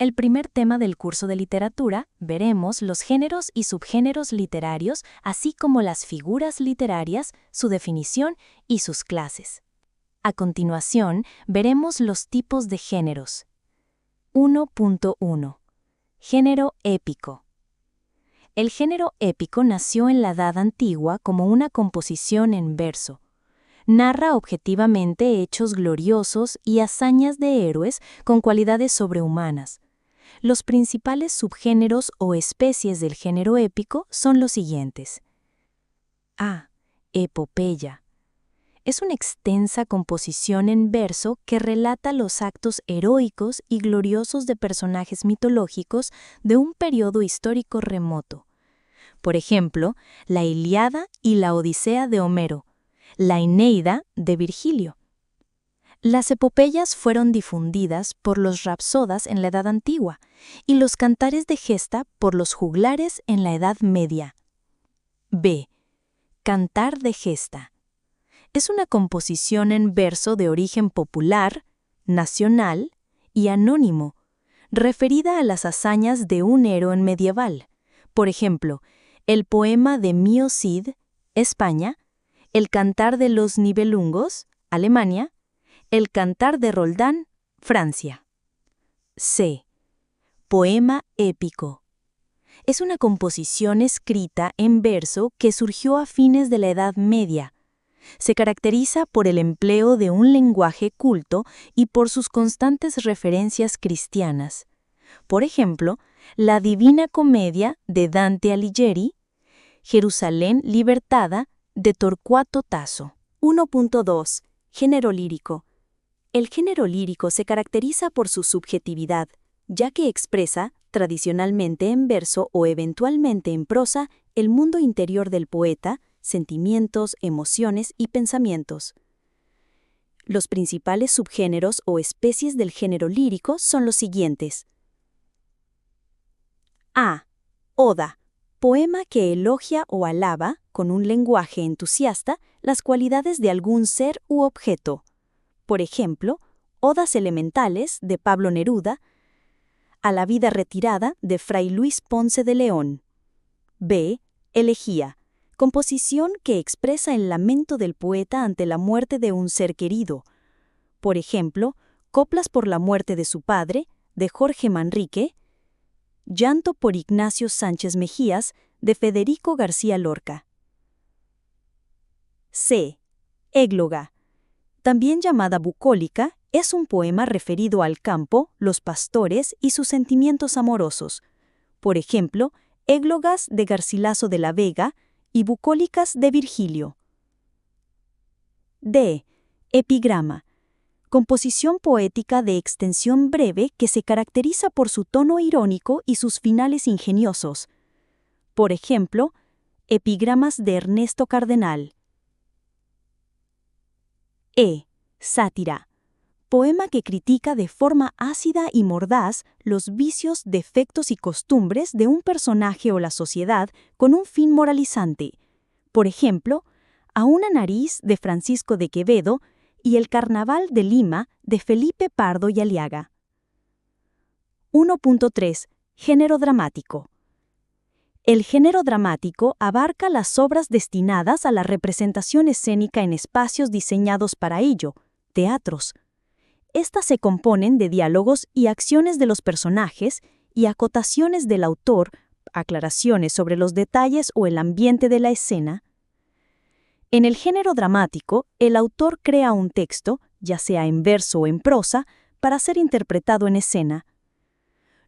el primer tema del curso de literatura, veremos los géneros y subgéneros literarios, así como las figuras literarias, su definición y sus clases. A continuación, veremos los tipos de géneros. 1.1. Género épico. El género épico nació en la Edad Antigua como una composición en verso. Narra objetivamente hechos gloriosos y hazañas de héroes con cualidades sobrehumanas. Los principales subgéneros o especies del género épico son los siguientes. A. Epopeya. Es una extensa composición en verso que relata los actos heroicos y gloriosos de personajes mitológicos de un periodo histórico remoto. Por ejemplo, la Ilíada y la Odisea de Homero, la Eneida de Virgilio. Las epopeyas fueron difundidas por los rapsodas en la Edad Antigua y los cantares de gesta por los juglares en la Edad Media. B. Cantar de gesta. Es una composición en verso de origen popular, nacional y anónimo, referida a las hazañas de un héroe medieval. Por ejemplo, el poema de Mío Cid, España, el cantar de los Nibelungos, Alemania, el cantar de Roldán, Francia. C. Poema épico. Es una composición escrita en verso que surgió a fines de la Edad Media. Se caracteriza por el empleo de un lenguaje culto y por sus constantes referencias cristianas. Por ejemplo, la Divina Comedia de Dante Alighieri, Jerusalén Libertada de Torquato Tasso. 1.2. Género lírico. El género lírico se caracteriza por su subjetividad, ya que expresa, tradicionalmente en verso o eventualmente en prosa, el mundo interior del poeta, sentimientos, emociones y pensamientos. Los principales subgéneros o especies del género lírico son los siguientes. A. Oda. Poema que elogia o alaba, con un lenguaje entusiasta, las cualidades de algún ser u objeto. Por ejemplo, Odas elementales, de Pablo Neruda, A la vida retirada, de Fray Luis Ponce de León. B. Elegía. Composición que expresa el lamento del poeta ante la muerte de un ser querido. Por ejemplo, Coplas por la muerte de su padre, de Jorge Manrique, Llanto por Ignacio Sánchez Mejías, de Federico García Lorca. C. Égloga. También llamada bucólica, es un poema referido al campo, los pastores y sus sentimientos amorosos. Por ejemplo, Églogas de Garcilaso de la Vega y Bucólicas de Virgilio. D. Epigrama. Composición poética de extensión breve que se caracteriza por su tono irónico y sus finales ingeniosos. Por ejemplo, Epigramas de Ernesto Cardenal. E. Sátira. Poema que critica de forma ácida y mordaz los vicios, defectos y costumbres de un personaje o la sociedad con un fin moralizante. Por ejemplo, A una nariz, de Francisco de Quevedo, y El Carnaval de Lima, de Felipe Pardo y Aliaga. 1.3. Género dramático. El género dramático abarca las obras destinadas a la representación escénica en espacios diseñados para ello, teatros. Estas se componen de diálogos y acciones de los personajes y acotaciones del autor, aclaraciones sobre los detalles o el ambiente de la escena. En el género dramático, el autor crea un texto, ya sea en verso o en prosa, para ser interpretado en escena.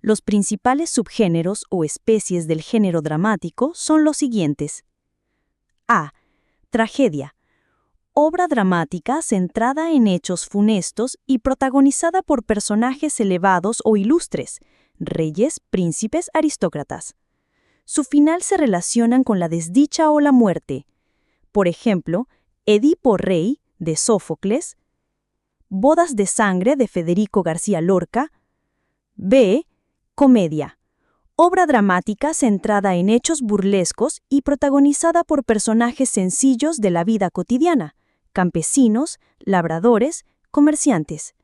Los principales subgéneros o especies del género dramático son los siguientes. A. Tragedia. Obra dramática centrada en hechos funestos y protagonizada por personajes elevados o ilustres, reyes, príncipes, aristócratas. Su final se relacionan con la desdicha o la muerte. Por ejemplo, Edipo Rey, de Sófocles, Bodas de Sangre, de Federico García Lorca. B. Comedia. Obra dramática centrada en hechos burlescos y protagonizada por personajes sencillos de la vida cotidiana, campesinos, labradores, comerciantes.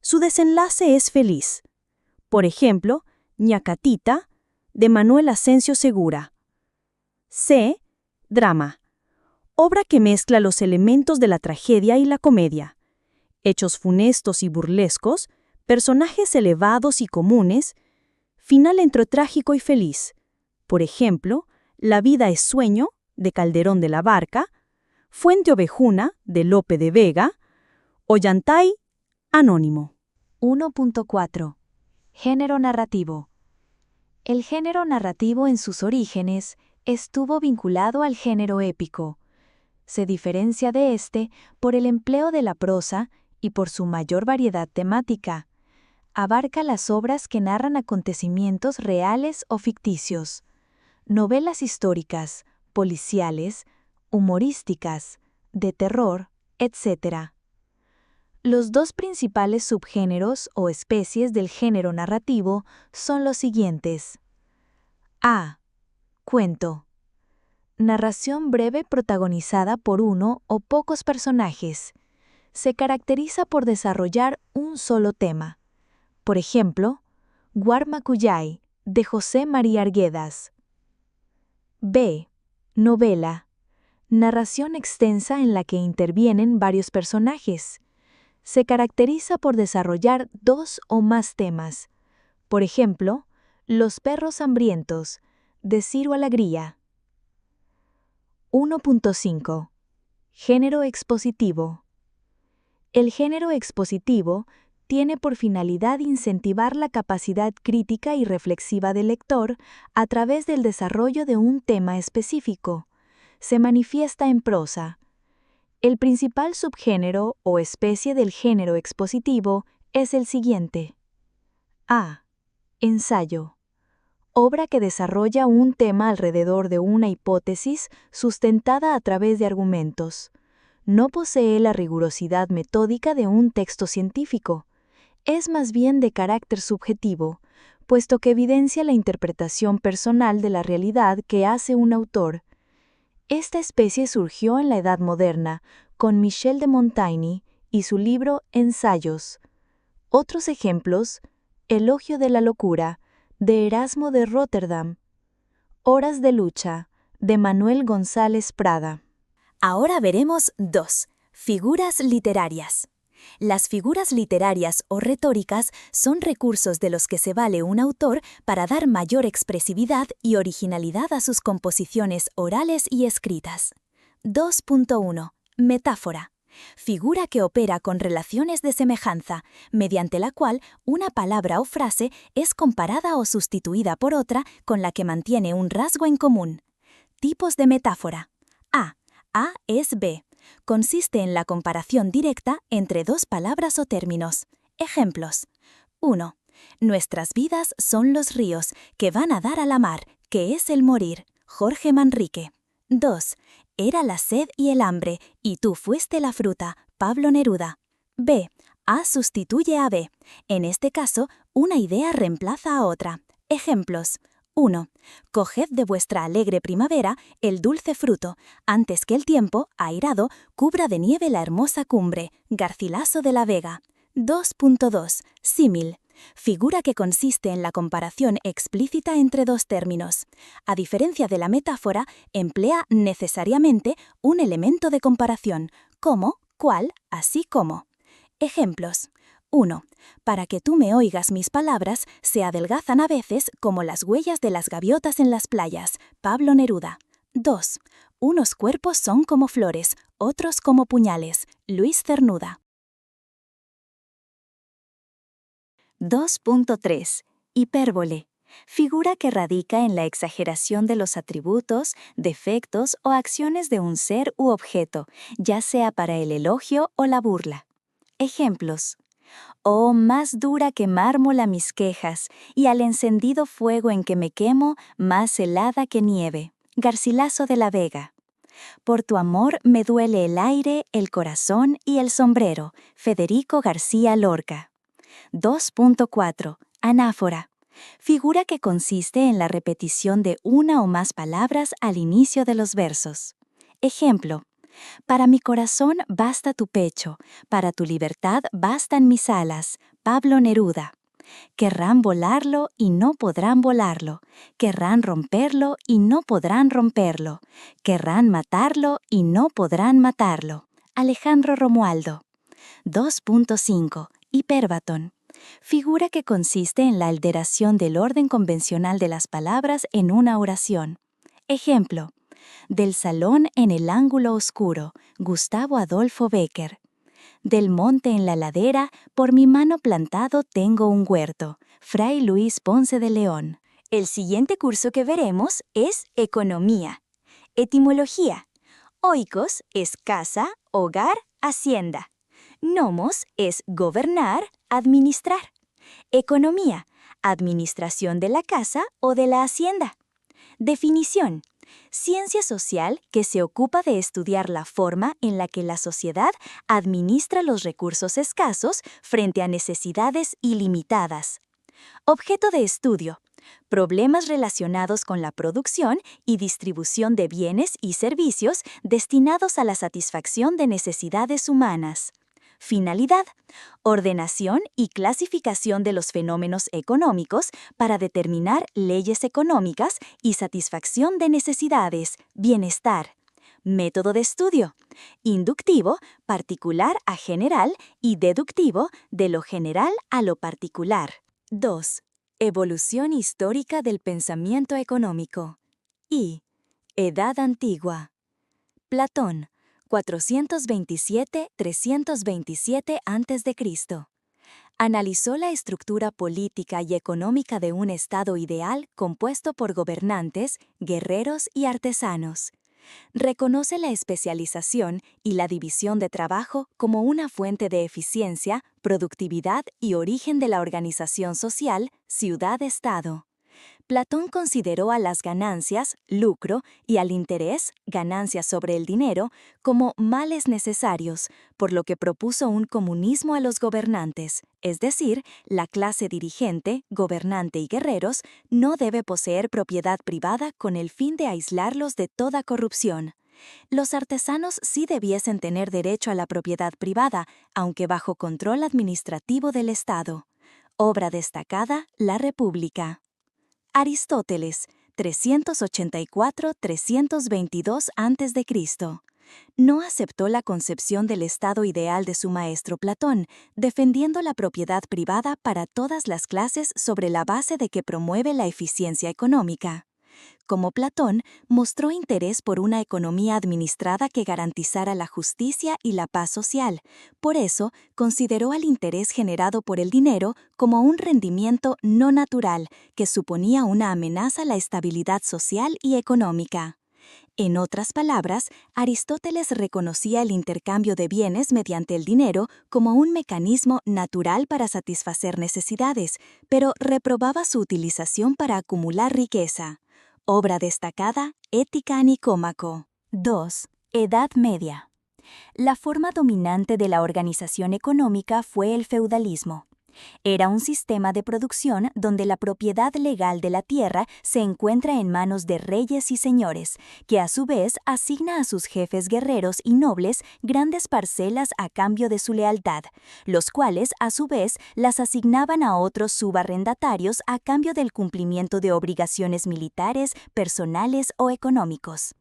Su desenlace es feliz. Por ejemplo, Ñacatita, de Manuel Asensio Segura. C. Drama. Obra que mezcla los elementos de la tragedia y la comedia. Hechos funestos y burlescos, personajes elevados y comunes, final entre trágico y feliz. Por ejemplo, La vida es sueño, de Calderón de la Barca, Fuente Ovejuna, de Lope de Vega, Ollantay, anónimo. 1.4. Género narrativo. El género narrativo en sus orígenes estuvo vinculado al género épico. Se diferencia de este por el empleo de la prosa y por su mayor variedad temática. Abarca las obras que narran acontecimientos reales o ficticios, novelas históricas, policiales, humorísticas, de terror, etc. Los dos principales subgéneros o especies del género narrativo son los siguientes. A. Cuento. Narración breve protagonizada por uno o pocos personajes. Se caracteriza por desarrollar un solo tema. Por ejemplo, Guarmacuyay, de José María Arguedas. B. Novela. Narración extensa en la que intervienen varios personajes. Se caracteriza por desarrollar dos o más temas. Por ejemplo, Los perros hambrientos, de Ciro Alegría. 1.5. Género expositivo. El género expositivo tiene por finalidad incentivar la capacidad crítica y reflexiva del lector a través del desarrollo de un tema específico. Se manifiesta en prosa. El principal subgénero o especie del género expositivo es el siguiente. A. Ensayo. Obra que desarrolla un tema alrededor de una hipótesis sustentada a través de argumentos. No posee la rigurosidad metódica de un texto científico. Es más bien de carácter subjetivo, puesto que evidencia la interpretación personal de la realidad que hace un autor. Esta especie surgió en la Edad Moderna, con Michel de Montaigne y su libro Ensayos. Otros ejemplos: Elogio de la locura, de Erasmo de Róterdam. Horas de lucha, de Manuel González Prada. Ahora veremos 2. Figuras literarias. Las figuras literarias o retóricas son recursos de los que se vale un autor para dar mayor expresividad y originalidad a sus composiciones orales y escritas. 2.1. Metáfora. Figura que opera con relaciones de semejanza, mediante la cual una palabra o frase es comparada o sustituida por otra con la que mantiene un rasgo en común. Tipos de metáfora. A. A es B. Consiste en la comparación directa entre dos palabras o términos. Ejemplos. 1. Nuestras vidas son los ríos que van a dar a la mar, que es el morir. Jorge Manrique. 2. Era la sed y el hambre, y tú fuiste la fruta. Pablo Neruda. B. A sustituye a B. En este caso, una idea reemplaza a otra. Ejemplos. 1. Coged de vuestra alegre primavera el dulce fruto, antes que el tiempo, airado, cubra de nieve la hermosa cumbre. Garcilaso de la Vega. 2.2. Símil. Figura que consiste en la comparación explícita entre dos términos. A diferencia de la metáfora, emplea necesariamente un elemento de comparación, como, cual, así como. Ejemplos. 1. Para que tú me oigas mis palabras, se adelgazan a veces como las huellas de las gaviotas en las playas. Pablo Neruda. 2. Unos cuerpos son como flores, otros como puñales. Luis Cernuda. 2.3. Hipérbole. Figura que radica en la exageración de los atributos, defectos o acciones de un ser u objeto, ya sea para el elogio o la burla. Ejemplos. Oh, más dura que mármol a mis quejas, y al encendido fuego en que me quemo, más helada que nieve. Garcilaso de la Vega. Por tu amor me duele el aire, el corazón y el sombrero. Federico García Lorca. 2.4. Anáfora. Figura que consiste en la repetición de una o más palabras al inicio de los versos. Ejemplo. Para mi corazón basta tu pecho, para tu libertad bastan mis alas. Pablo Neruda. Querrán volarlo y no podrán volarlo. Querrán romperlo y no podrán romperlo. Querrán matarlo y no podrán matarlo. Alejandro Romualdo. 2.5. Hipérbaton. Figura que consiste en la alteración del orden convencional de las palabras en una oración. Ejemplo. Del salón en el ángulo oscuro, Gustavo Adolfo Bécquer. Del monte en la ladera, por mi mano plantado tengo un huerto, Fray Luis Ponce de León. El siguiente curso que veremos es Economía. Etimología. Oikos es casa, hogar, hacienda. Nomos es gobernar, administrar. Economía, administración de la casa o de la hacienda. Definición. Ciencia social que se ocupa de estudiar la forma en la que la sociedad administra los recursos escasos frente a necesidades ilimitadas. Objeto de estudio. Problemas relacionados con la producción y distribución de bienes y servicios destinados a la satisfacción de necesidades humanas. Finalidad. Ordenación y clasificación de los fenómenos económicos para determinar leyes económicas y satisfacción de necesidades, bienestar. Método de estudio. Inductivo, particular a general y deductivo, de lo general a lo particular. 2. Evolución histórica del pensamiento económico. Y. Edad antigua. Platón. 427-327 a.C. Analizó la estructura política y económica de un estado ideal compuesto por gobernantes, guerreros y artesanos. Reconoce la especialización y la división de trabajo como una fuente de eficiencia, productividad y origen de la organización social, ciudad-estado. Platón consideró a las ganancias, lucro, y al interés, ganancias sobre el dinero, como males necesarios, por lo que propuso un comunismo a los gobernantes, es decir, la clase dirigente, gobernante y guerreros no debe poseer propiedad privada con el fin de aislarlos de toda corrupción. Los artesanos sí debiesen tener derecho a la propiedad privada, aunque bajo control administrativo del Estado. Obra destacada, La República. Aristóteles, 384-322 a.C. No aceptó la concepción del estado ideal de su maestro Platón, defendiendo la propiedad privada para todas las clases sobre la base de que promueve la eficiencia económica. Como Platón, mostró interés por una economía administrada que garantizara la justicia y la paz social. Por eso, consideró al interés generado por el dinero como un rendimiento no natural que suponía una amenaza a la estabilidad social y económica. En otras palabras, Aristóteles reconocía el intercambio de bienes mediante el dinero como un mecanismo natural para satisfacer necesidades, pero reprobaba su utilización para acumular riqueza. Obra destacada, Ética a Nicómaco. 2. Edad Media. La forma dominante de la organización económica fue el feudalismo. Era un sistema de producción donde la propiedad legal de la tierra se encuentra en manos de reyes y señores, que a su vez asigna a sus jefes guerreros y nobles grandes parcelas a cambio de su lealtad, los cuales a su vez las asignaban a otros subarrendatarios a cambio del cumplimiento de obligaciones militares, personales o económicos.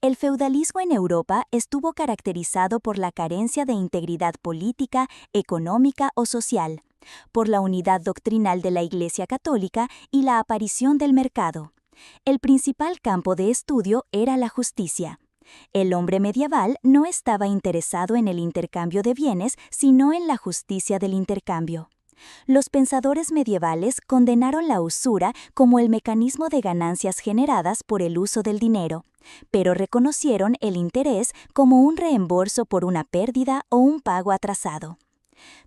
El feudalismo en Europa estuvo caracterizado por la carencia de integridad política, económica o social, por la unidad doctrinal de la Iglesia Católica y la aparición del mercado. El principal campo de estudio era la justicia. El hombre medieval no estaba interesado en el intercambio de bienes, sino en la justicia del intercambio. Los pensadores medievales condenaron la usura como el mecanismo de ganancias generadas por el uso del dinero, pero reconocieron el interés como un reembolso por una pérdida o un pago atrasado.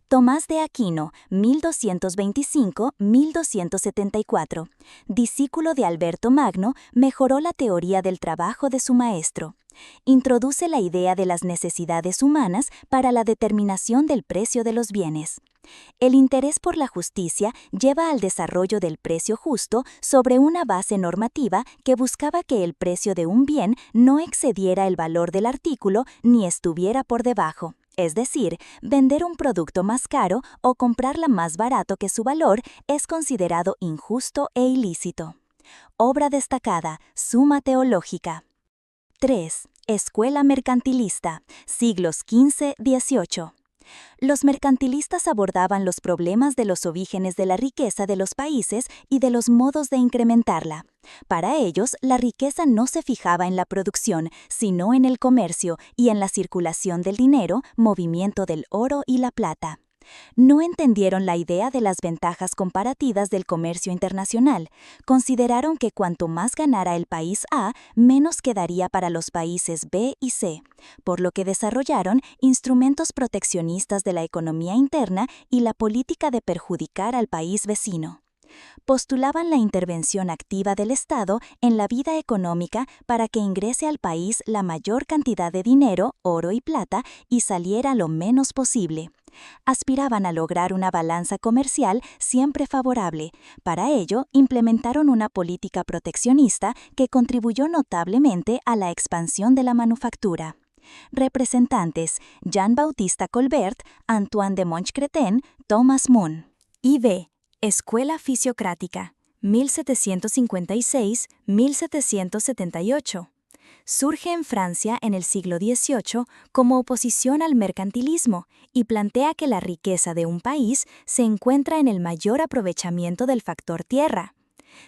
Tomás de Aquino, 1225-1274, discípulo de Alberto Magno, mejoró la teoría del trabajo de su maestro. Introduce la idea de las necesidades humanas para la determinación del precio de los bienes. El interés por la justicia lleva al desarrollo del precio justo sobre una base normativa que buscaba que el precio de un bien no excediera el valor del artículo ni estuviera por debajo. Es decir, vender un producto más caro o comprarla más barato que su valor es considerado injusto e ilícito. Obra destacada, Suma Teológica. 3. Escuela mercantilista, siglos XV-XVIII. Los mercantilistas abordaban los problemas de los orígenes de la riqueza de los países y de los modos de incrementarla. Para ellos, la riqueza no se fijaba en la producción, sino en el comercio y en la circulación del dinero, movimiento del oro y la plata. No entendieron la idea de las ventajas comparativas del comercio internacional. Consideraron que cuanto más ganara el país A, menos quedaría para los países B y C, por lo que desarrollaron instrumentos proteccionistas de la economía interna y la política de perjudicar al país vecino. Postulaban la intervención activa del Estado en la vida económica para que ingrese al país la mayor cantidad de dinero, oro y plata, y saliera lo menos posible. Aspiraban a lograr una balanza comercial siempre favorable. Para ello, implementaron una política proteccionista que contribuyó notablemente a la expansión de la manufactura. Representantes: Jean-Baptiste Colbert, Antoine de Montcretin, Thomas Moon. I.B. Escuela Fisiocrática, 1756-1778. Surge en Francia en el siglo XVIII como oposición al mercantilismo y plantea que la riqueza de un país se encuentra en el mayor aprovechamiento del factor tierra.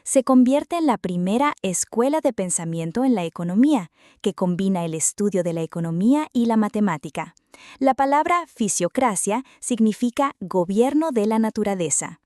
Se convierte en la primera escuela de pensamiento en la economía, que combina el estudio de la economía y la matemática. La palabra fisiocracia significa gobierno de la naturaleza.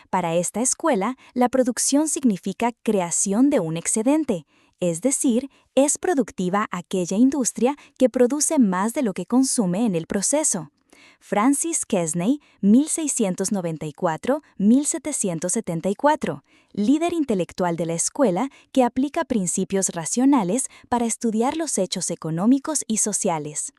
Para esta escuela, la producción significa creación de un excedente, es decir, es productiva aquella industria que produce más de lo que consume en el proceso. Francis Quesnay, 1694-1774, líder intelectual de la escuela que aplica principios racionales para estudiar los hechos económicos y sociales.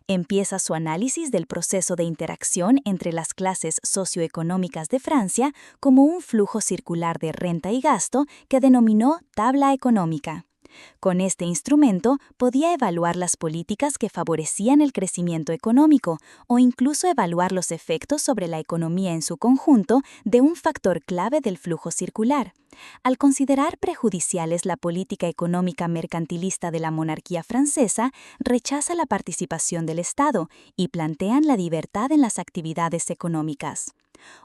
Empieza su análisis del proceso de interacción entre las clases socioeconómicas de Francia como un flujo circular de renta y gasto que denominó tabla económica. Con este instrumento podía evaluar las políticas que favorecían el crecimiento económico o incluso evaluar los efectos sobre la economía en su conjunto de un factor clave del flujo circular. Al considerar prejudiciales la política económica mercantilista de la monarquía francesa, rechaza la participación del Estado y plantean la libertad en las actividades económicas.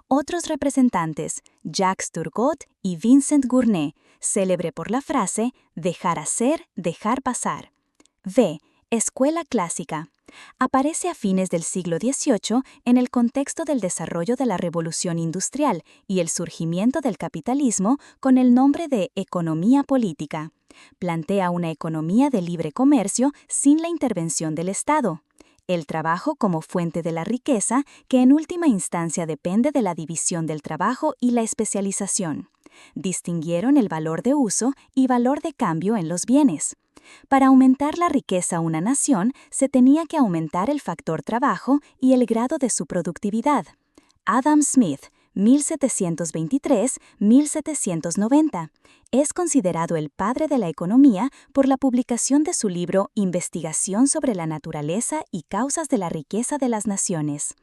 Otros representantes, Jacques Turgot y Vincent Gournay, célebre por la frase «dejar hacer, dejar pasar». V. Escuela clásica. Aparece a fines del siglo XVIII en el contexto del desarrollo de la Revolución Industrial y el surgimiento del capitalismo con el nombre de economía política. Plantea una economía de libre comercio sin la intervención del Estado. El trabajo como fuente de la riqueza, que en última instancia depende de la división del trabajo y la especialización. Distinguieron el valor de uso y valor de cambio en los bienes. Para aumentar la riqueza a una nación, se tenía que aumentar el factor trabajo y el grado de su productividad. Adam Smith, 1723-1790. Es considerado el padre de la economía por la publicación de su libro Investigación sobre la naturaleza y causas de la riqueza de las naciones.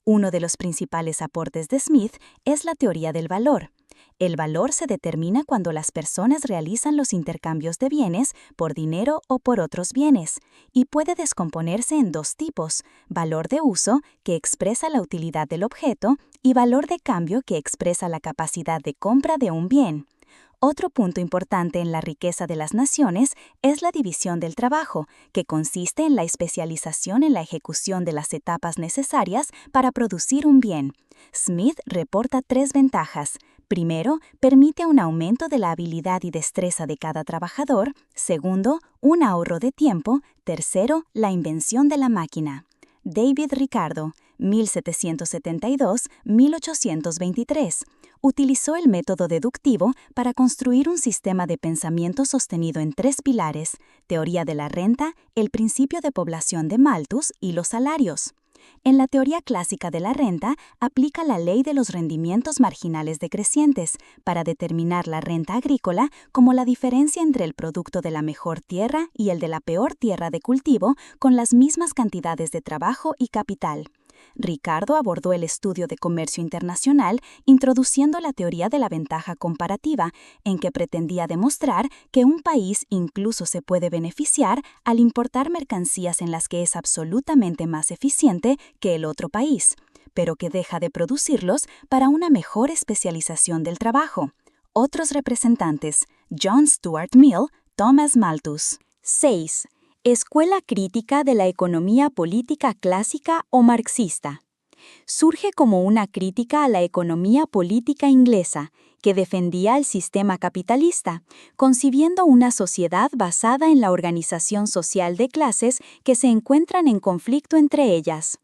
Uno de los principales aportes de Smith es la teoría del valor. El valor se determina cuando las personas realizan los intercambios de bienes por dinero o por otros bienes, y puede descomponerse en dos tipos: valor de uso, que expresa la utilidad del objeto, y valor de cambio, que expresa la capacidad de compra de un bien. Otro punto importante en la riqueza de las naciones es la división del trabajo, que consiste en la especialización en la ejecución de las etapas necesarias para producir un bien. Smith reporta 3 ventajas. Primero, permite un aumento de la habilidad y destreza de cada trabajador. Segundo, un ahorro de tiempo. Tercero, la invención de la máquina. David Ricardo, 1772-1823. Utilizó el método deductivo para construir un sistema de pensamiento sostenido en 3 pilares: teoría de la renta, el principio de población de Malthus y los salarios. En la teoría clásica de la renta, aplica la ley de los rendimientos marginales decrecientes para determinar la renta agrícola como la diferencia entre el producto de la mejor tierra y el de la peor tierra de cultivo con las mismas cantidades de trabajo y capital. Ricardo abordó el estudio de comercio internacional introduciendo la teoría de la ventaja comparativa, en que pretendía demostrar que un país incluso se puede beneficiar al importar mercancías en las que es absolutamente más eficiente que el otro país, pero que deja de producirlos para una mejor especialización del trabajo. Otros representantes: John Stuart Mill, Thomas Malthus. 6. Escuela crítica de la economía política clásica o marxista. Surge como una crítica a la economía política inglesa, que defendía el sistema capitalista, concibiendo una sociedad basada en la organización social de clases que se encuentran en conflicto entre ellas.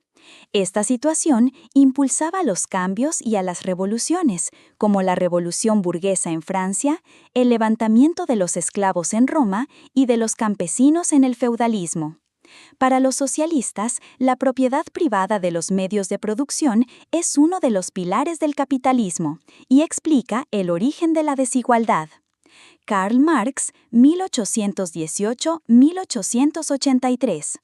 Esta situación impulsaba los cambios y a las revoluciones, como la revolución burguesa en Francia, el levantamiento de los esclavos en Roma y de los campesinos en el feudalismo. Para los socialistas, la propiedad privada de los medios de producción es uno de los pilares del capitalismo y explica el origen de la desigualdad. Karl Marx, 1818-1883.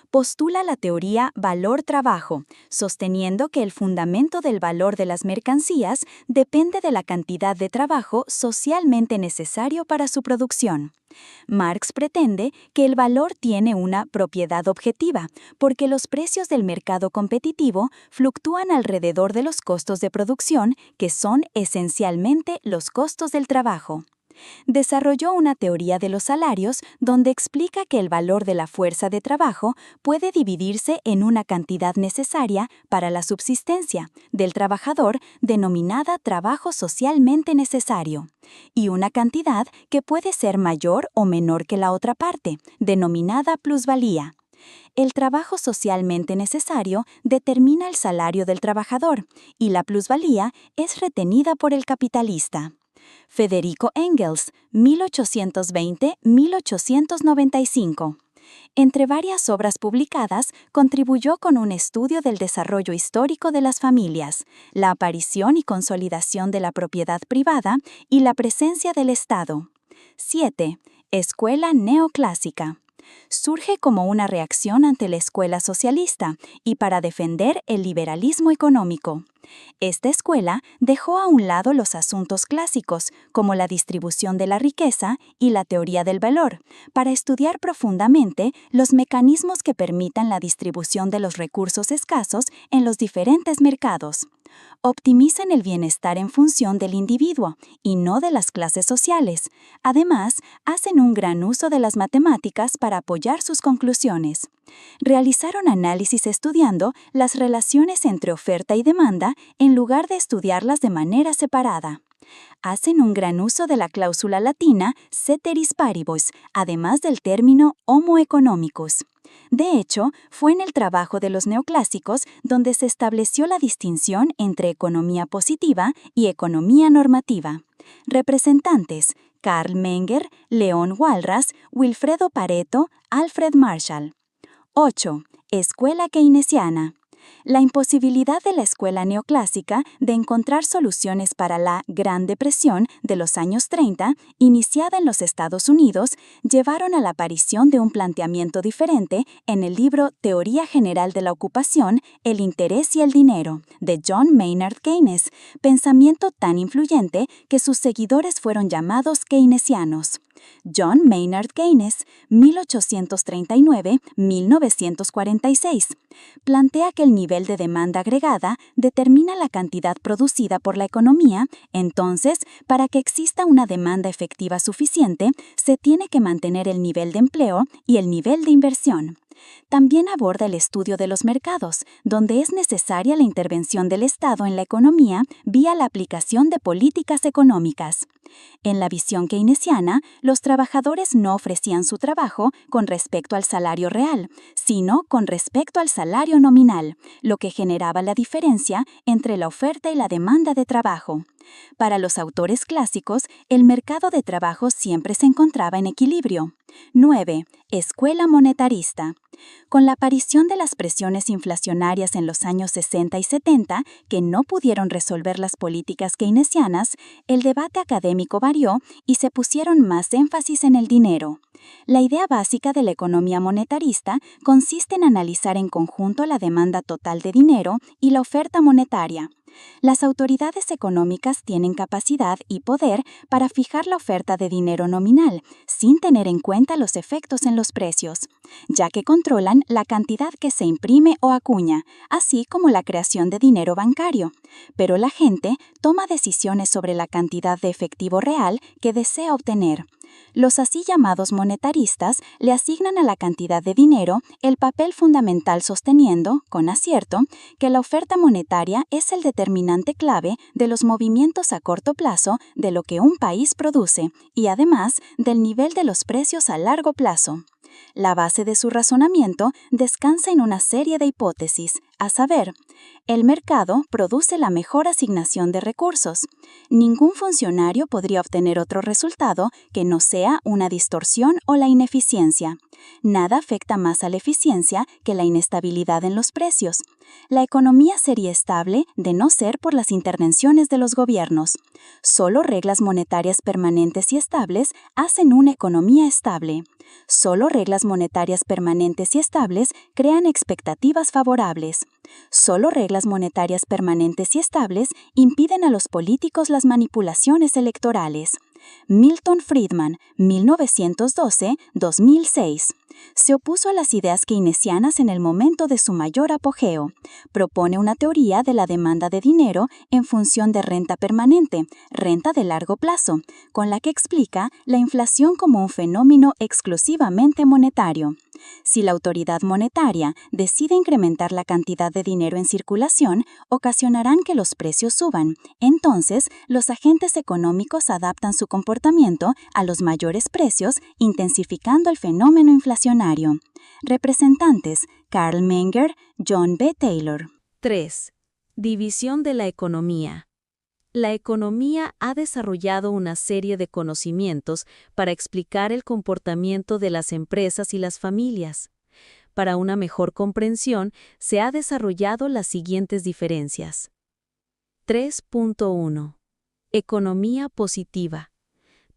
Postula la teoría valor-trabajo, sosteniendo que el fundamento del valor de las mercancías depende de la cantidad de trabajo socialmente necesario para su producción. Marx pretende que el valor tiene una propiedad objetiva, porque los precios del mercado competitivo fluctúan alrededor de los costos de producción, que son esencialmente los costos del trabajo. Desarrolló una teoría de los salarios donde explica que el valor de la fuerza de trabajo puede dividirse en una cantidad necesaria para la subsistencia del trabajador denominada trabajo socialmente necesario, y una cantidad que puede ser mayor o menor que la otra parte, denominada plusvalía. El trabajo socialmente necesario determina el salario del trabajador y la plusvalía es retenida por el capitalista. Federico Engels, 1820-1895. Entre varias obras publicadas, contribuyó con un estudio del desarrollo histórico de las familias, la aparición y consolidación de la propiedad privada y la presencia del Estado. 7. Escuela neoclásica. Surge como una reacción ante la escuela socialista y para defender el liberalismo económico. Esta escuela dejó a un lado los asuntos clásicos, como la distribución de la riqueza y la teoría del valor, para estudiar profundamente los mecanismos que permitan la distribución de los recursos escasos en los diferentes mercados. Optimizan el bienestar en función del individuo y no de las clases sociales. Además, hacen un gran uso de las matemáticas para apoyar sus conclusiones. Realizaron análisis estudiando las relaciones entre oferta y demanda en lugar de estudiarlas de manera separada. Hacen un gran uso de la cláusula latina ceteris paribus, además del término homo economicus. De hecho, fue en el trabajo de los neoclásicos donde se estableció la distinción entre economía positiva y economía normativa. Representantes: Karl Menger, León Walras, Wilfredo Pareto, Alfred Marshall. 8. Escuela keynesiana. La imposibilidad de la escuela neoclásica de encontrar soluciones para la Gran Depresión de los años 30, iniciada en los Estados Unidos, llevaron a la aparición de un planteamiento diferente en el libro Teoría General de la Ocupación, el interés y el dinero, de John Maynard Keynes, pensamiento tan influyente que sus seguidores fueron llamados keynesianos. John Maynard Keynes, 1839-1946, plantea que el nivel de demanda agregada determina la cantidad producida por la economía. Entonces, para que exista una demanda efectiva suficiente, se tiene que mantener el nivel de empleo y el nivel de inversión. También aborda el estudio de los mercados, donde es necesaria la intervención del Estado en la economía vía la aplicación de políticas económicas. En la visión keynesiana, los trabajadores no ofrecían su trabajo con respecto al salario real, sino con respecto al salario nominal, lo que generaba la diferencia entre la oferta y la demanda de trabajo. Para los autores clásicos, el mercado de trabajo siempre se encontraba en equilibrio. 9. Escuela monetarista. Con la aparición de las presiones inflacionarias en los años 60 y 70, que no pudieron resolver las políticas keynesianas, el debate académico varió y se pusieron más énfasis en el dinero. La idea básica de la economía monetarista consiste en analizar en conjunto la demanda total de dinero y la oferta monetaria. Las autoridades económicas tienen capacidad y poder para fijar la oferta de dinero nominal, sin tener en cuenta los efectos en los precios, ya que controlan la cantidad que se imprime o acuña, así como la creación de dinero bancario. Pero la gente toma decisiones sobre la cantidad de efectivo real que desea obtener. Los así llamados monetaristas le asignan a la cantidad de dinero el papel fundamental sosteniendo, con acierto, que la oferta monetaria es el determinante clave de los movimientos a corto plazo de lo que un país produce y además del nivel de los precios a largo plazo. La base de su razonamiento descansa en una serie de hipótesis, a saber, el mercado produce la mejor asignación de recursos. Ningún funcionario podría obtener otro resultado que no sea una distorsión o la ineficiencia. Nada afecta más a la eficiencia que la inestabilidad en los precios. La economía sería estable de no ser por las intervenciones de los gobiernos. Solo reglas monetarias permanentes y estables hacen una economía estable. Solo reglas monetarias permanentes y estables crean expectativas favorables. Solo reglas monetarias permanentes y estables impiden a los políticos las manipulaciones electorales. Milton Friedman, 1912-2006. Se opuso a las ideas keynesianas en el momento de su mayor apogeo. Propone una teoría de la demanda de dinero en función de renta permanente, renta de largo plazo, con la que explica la inflación como un fenómeno exclusivamente monetario. Si la autoridad monetaria decide incrementar la cantidad de dinero en circulación, ocasionarán que los precios suban. Entonces, los agentes económicos adaptan su comportamiento a los mayores precios, intensificando el fenómeno inflacionario. Representantes: Carl Menger, John B. Taylor. 3. División de la economía. La economía ha desarrollado una serie de conocimientos para explicar el comportamiento de las empresas y las familias. Para una mejor comprensión, se ha desarrollado las siguientes diferencias. 3.1. Economía positiva.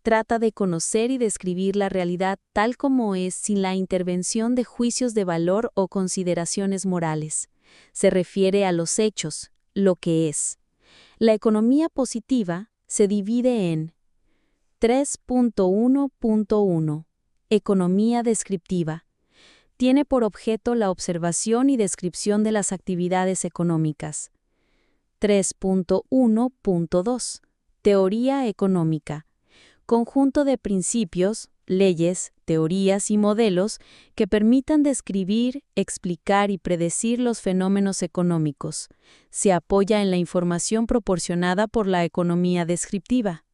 Trata de conocer y describir la realidad tal como es sin la intervención de juicios de valor o consideraciones morales. Se refiere a los hechos, lo que es. La economía positiva se divide en 3.1.1. Economía descriptiva. Tiene por objeto la observación y descripción de las actividades económicas. 3.1.2. Teoría económica. Conjunto de principios, leyes, teorías y modelos que permitan describir, explicar y predecir los fenómenos económicos. Se apoya en la información proporcionada por la economía descriptiva.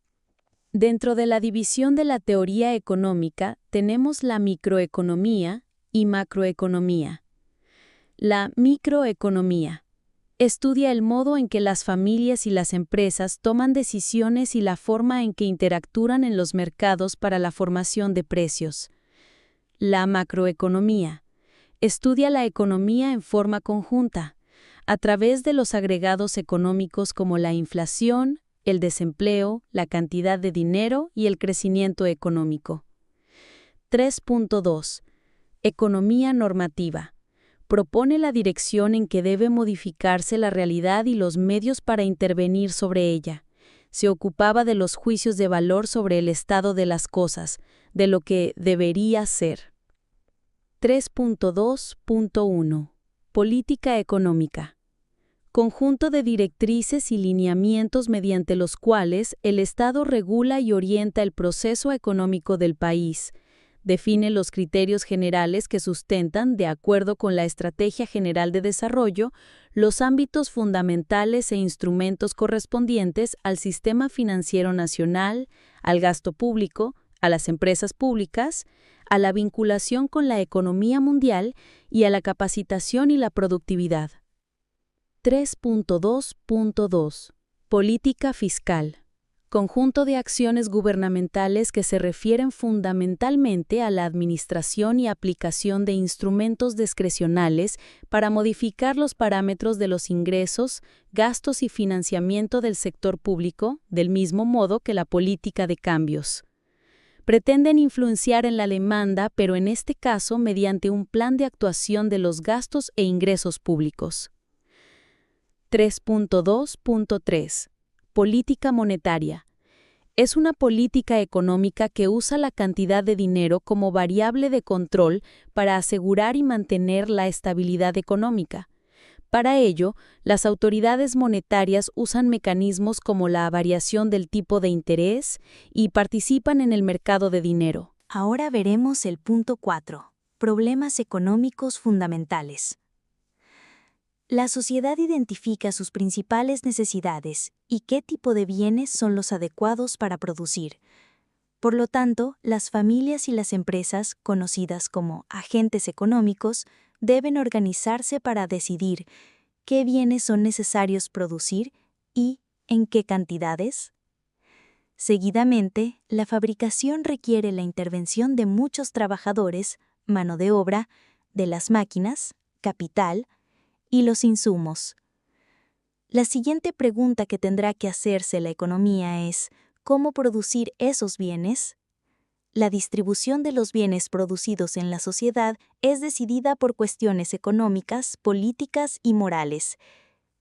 Dentro de la división de la teoría económica tenemos la microeconomía y macroeconomía. La microeconomía estudia el modo en que las familias y las empresas toman decisiones y la forma en que interactúan en los mercados para la formación de precios. La macroeconomía estudia la economía en forma conjunta, a través de los agregados económicos como la inflación, el desempleo, la cantidad de dinero y el crecimiento económico. 3.2. Economía normativa. Propone la dirección en que debe modificarse la realidad y los medios para intervenir sobre ella. Se ocupaba de los juicios de valor sobre el estado de las cosas, de lo que debería ser. 3.2.1. Política económica. Conjunto de directrices y lineamientos mediante los cuales el Estado regula y orienta el proceso económico del país. Define los criterios generales que sustentan, de acuerdo con la Estrategia General de Desarrollo, los ámbitos fundamentales e instrumentos correspondientes al sistema financiero nacional, al gasto público, a las empresas públicas, a la vinculación con la economía mundial y a la capacitación y la productividad. 3.2.2. Política fiscal. conjunto de acciones gubernamentales que se refieren fundamentalmente a la administración y aplicación de instrumentos discrecionales para modificar los parámetros de los ingresos, gastos y financiamiento del sector público, del mismo modo que la política de cambios. Pretenden influenciar en la demanda, pero en este caso mediante un plan de actuación de los gastos e ingresos públicos. 3.2.3. Política monetaria. Es una política económica que usa la cantidad de dinero como variable de control para asegurar y mantener la estabilidad económica. Para ello, las autoridades monetarias usan mecanismos como la variación del tipo de interés y participan en el mercado de dinero. Ahora veremos el punto 4. Problemas económicos fundamentales. La sociedad identifica sus principales necesidades y qué tipo de bienes son los adecuados para producir. Por lo tanto, las familias y las empresas, conocidas como agentes económicos, deben organizarse para decidir qué bienes son necesarios producir y en qué cantidades. Seguidamente, la fabricación requiere la intervención de muchos trabajadores, mano de obra, de las máquinas, capital y los insumos. La siguiente pregunta que tendrá que hacerse la economía es: ¿cómo producir esos bienes? La distribución de los bienes producidos en la sociedad es decidida por cuestiones económicas, políticas y morales.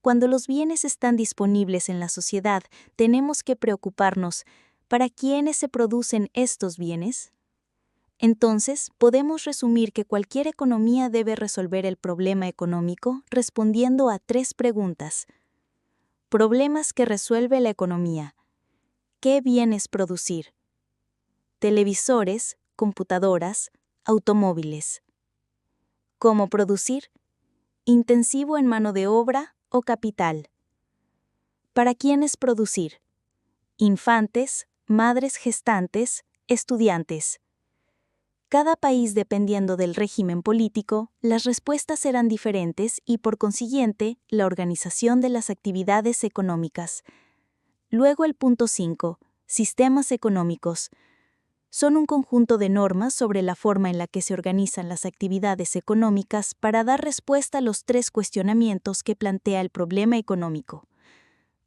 Cuando los bienes están disponibles en la sociedad, tenemos que preocuparnos: ¿para quiénes se producen estos bienes? Entonces, podemos resumir que cualquier economía debe resolver el problema económico respondiendo a 3 preguntas. Problemas que resuelve la economía. ¿Qué bienes producir? Televisores, computadoras, automóviles. ¿Cómo producir? Intensivo en mano de obra o capital. ¿Para quiénes producir? Infantes, madres gestantes, estudiantes. Cada país, dependiendo del régimen político, las respuestas serán diferentes y, por consiguiente, la organización de las actividades económicas. Luego el punto 5. Sistemas económicos. Son un conjunto de normas sobre la forma en la que se organizan las actividades económicas para dar respuesta a los 3 cuestionamientos que plantea el problema económico.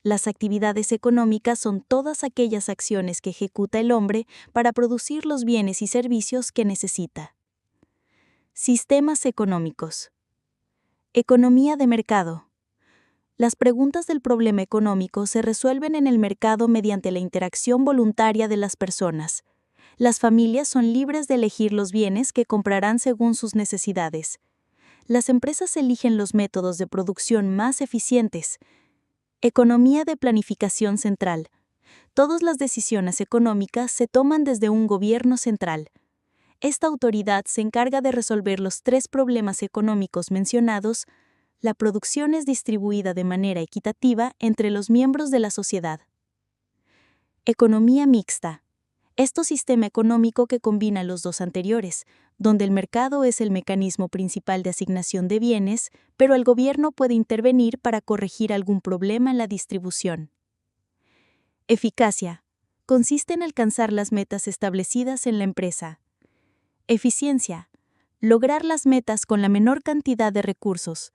Las actividades económicas son todas aquellas acciones que ejecuta el hombre para producir los bienes y servicios que necesita. Sistemas económicos. Economía de mercado. Las preguntas del problema económico se resuelven en el mercado mediante la interacción voluntaria de las personas. Las familias son libres de elegir los bienes que comprarán según sus necesidades. Las empresas eligen los métodos de producción más eficientes. Economía de planificación central. Todas las decisiones económicas se toman desde un gobierno central. Esta autoridad se encarga de resolver los 3 problemas económicos mencionados. La producción es distribuida de manera equitativa entre los miembros de la sociedad. Economía mixta. Esto sistema económico que combina los 2 anteriores, donde el mercado es el mecanismo principal de asignación de bienes, pero el gobierno puede intervenir para corregir algún problema en la distribución. Eficacia. Consiste en alcanzar las metas establecidas en la empresa. Eficiencia. Lograr las metas con la menor cantidad de recursos.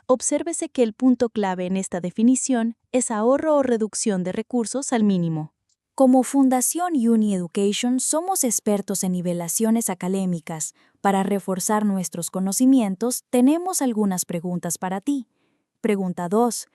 Obsérvese que el punto clave en esta definición es ahorro o reducción de recursos al mínimo. Como Fundación Uni Education somos expertos en nivelaciones académicas. Para reforzar nuestros conocimientos, tenemos algunas preguntas para ti. Pregunta 2.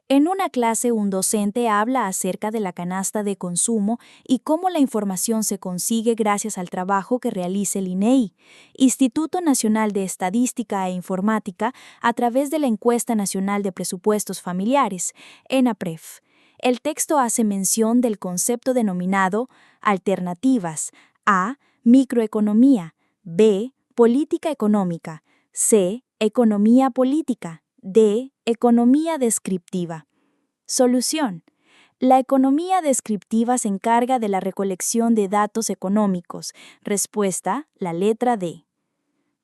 En una clase, un docente habla acerca de la canasta de consumo y cómo la información se consigue gracias al trabajo que realiza el INEI, Instituto Nacional de Estadística e Informática, a través de la Encuesta Nacional de Presupuestos Familiares, ENAPREF. El texto hace mención del concepto denominado alternativas: A. Microeconomía, B. Política económica, C. Economía política, D. Economía descriptiva. Solución. La economía descriptiva se encarga de la recolección de datos económicos. Respuesta: la letra D.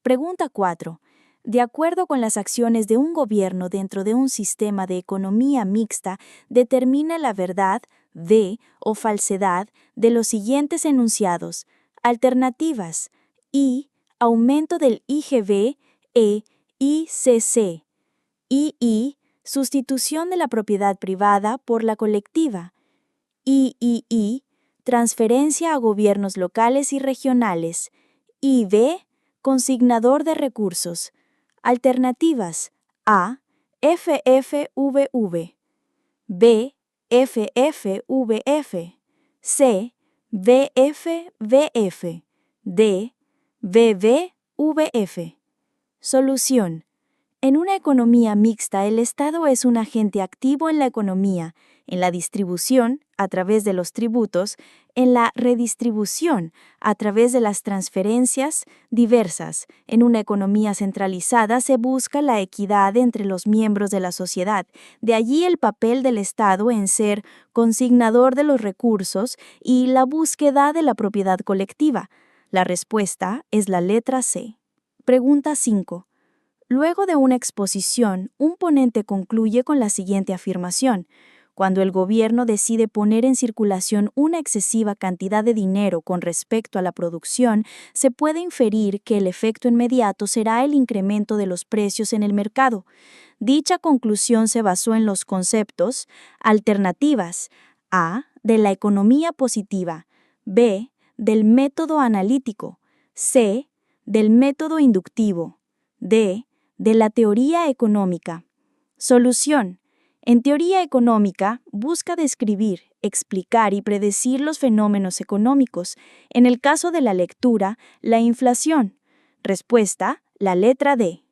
Pregunta 4. De acuerdo con las acciones de un gobierno dentro de un sistema de economía mixta, determina la verdad, D o falsedad de los siguientes enunciados. Alternativas. I. Aumento del IGB e ICC. II. Sustitución de la propiedad privada por la colectiva. III. Transferencia a gobiernos locales y regionales. IV. Consignador de recursos. Alternativas. A. FFVV. B. FFVF. C. VFVF. D. BBVF. Solución. En una economía mixta, el Estado es un agente activo en la economía, en la distribución, a través de los tributos, en la redistribución, a través de las transferencias diversas. En una economía centralizada se busca la equidad entre los miembros de la sociedad. De allí el papel del Estado en ser consignador de los recursos y la búsqueda de la propiedad colectiva. La respuesta es la letra C. Pregunta 5. Luego de una exposición, un ponente concluye con la siguiente afirmación. Cuando el gobierno decide poner en circulación una excesiva cantidad de dinero con respecto a la producción, se puede inferir que el efecto inmediato será el incremento de los precios en el mercado. Dicha conclusión se basó en los conceptos alternativas. A. De la economía positiva. B. Del método analítico. C. Del método inductivo. D. De la teoría económica. Solución. En teoría económica, busca describir, explicar y predecir los fenómenos económicos. En el caso de la lectura, la inflación. Respuesta, la letra D.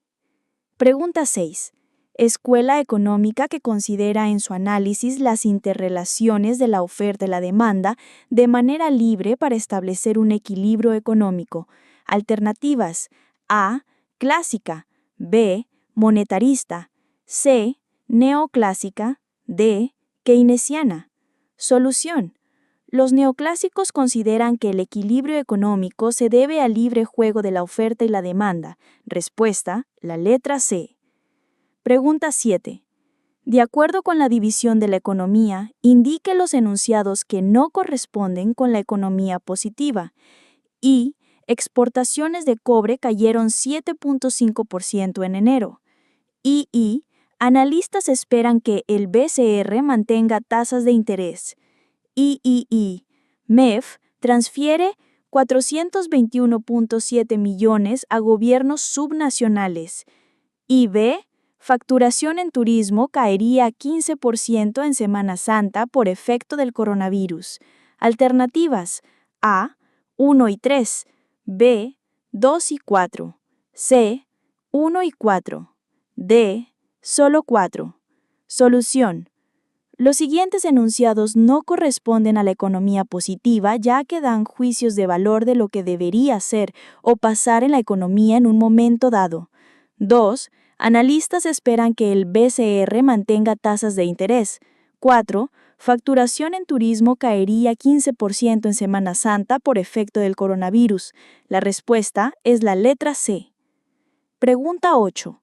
Pregunta 6. Escuela económica que considera en su análisis las interrelaciones de la oferta y la demanda de manera libre para establecer un equilibrio económico. Alternativas. A. Clásica. B. Monetarista. C. Neoclásica. D. Keynesiana. Solución. Los neoclásicos consideran que el equilibrio económico se debe al libre juego de la oferta y la demanda. Respuesta, la letra C. Pregunta 7. De acuerdo con la división de la economía, indique los enunciados que no corresponden con la economía positiva. Y. Exportaciones de cobre cayeron 7.5% en enero. Y. Analistas esperan que el BCR mantenga tasas de interés. Y. MEF transfiere 421.7 millones a gobiernos subnacionales. Y B. Facturación en turismo caería 15% en Semana Santa por efecto del coronavirus. Alternativas. A. 1 y 3. B. 2 y 4. C. 1 y 4. D. Solo 4. Solución. Los siguientes enunciados no corresponden a la economía positiva, ya que dan juicios de valor de lo que debería ser o pasar en la economía en un momento dado. 2. Analistas esperan que el BCR mantenga tasas de interés. 4. Facturación en turismo caería 15% en Semana Santa por efecto del coronavirus. La respuesta es la letra C. Pregunta 8.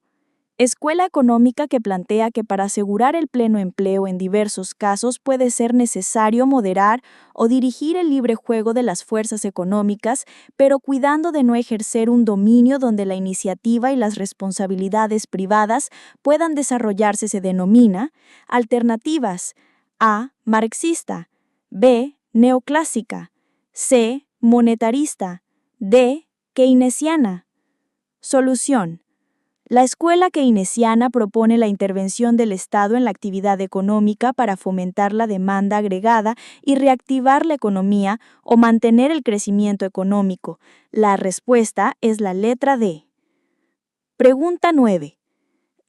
Escuela económica que plantea que para asegurar el pleno empleo en diversos casos puede ser necesario moderar o dirigir el libre juego de las fuerzas económicas, pero cuidando de no ejercer un dominio donde la iniciativa y las responsabilidades privadas puedan desarrollarse se denomina alternativas. A. Marxista. B. Neoclásica. C. Monetarista. D. Keynesiana. Solución. La escuela keynesiana propone la intervención del Estado en la actividad económica para fomentar la demanda agregada y reactivar la economía o mantener el crecimiento económico. La respuesta es la letra D. Pregunta 9.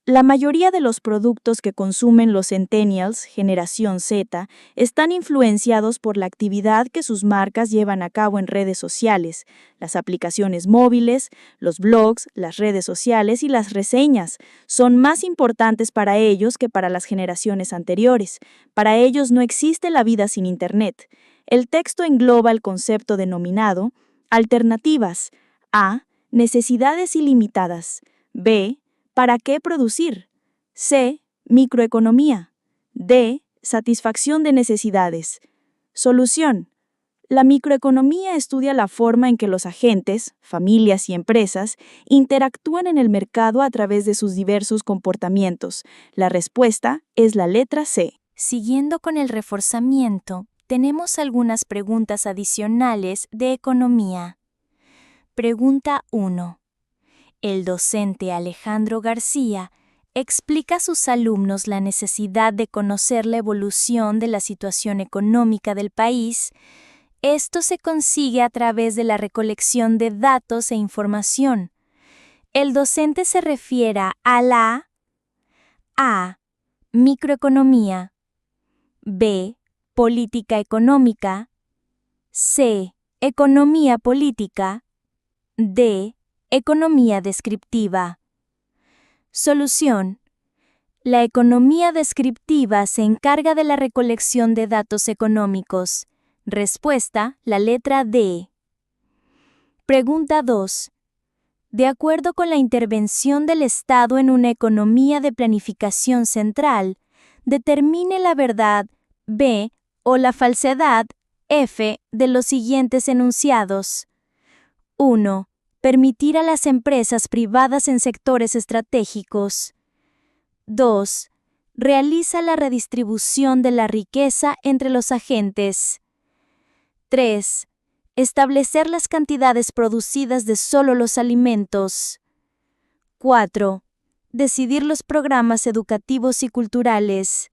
La mayoría de los productos que consumen los centennials, generación Z, están influenciados por la actividad que sus marcas llevan a cabo en redes sociales, las aplicaciones móviles, los blogs, las redes sociales y las reseñas. Son más importantes para ellos que para las generaciones anteriores. Para ellos no existe la vida sin Internet. El texto engloba el concepto denominado alternativas. A. Necesidades ilimitadas. B. ¿Para qué producir? C. Microeconomía. D. Satisfacción de necesidades. Solución. La microeconomía estudia la forma en que los agentes, familias y empresas interactúan en el mercado a través de sus diversos comportamientos. La respuesta es la letra C. Siguiendo con el reforzamiento, tenemos algunas preguntas adicionales de economía. Pregunta 1. El docente Alejandro García explica a sus alumnos la necesidad de conocer la evolución de la situación económica del país. Esto se consigue a través de la recolección de datos e información. El docente se refiere a la A. Microeconomía. B. Política económica. C. Economía política. D. Economía descriptiva. Solución. La economía descriptiva se encarga de la recolección de datos económicos. Respuesta, la letra D. Pregunta 2. De acuerdo con la intervención del Estado en una economía de planificación central, determine la verdad B o la falsedad F de los siguientes enunciados. 1. Permitir a las empresas privadas en sectores estratégicos. 2. Realiza la redistribución de la riqueza entre los agentes. 3. Establecer las cantidades producidas de solo los alimentos. 4. Decidir los programas educativos y culturales.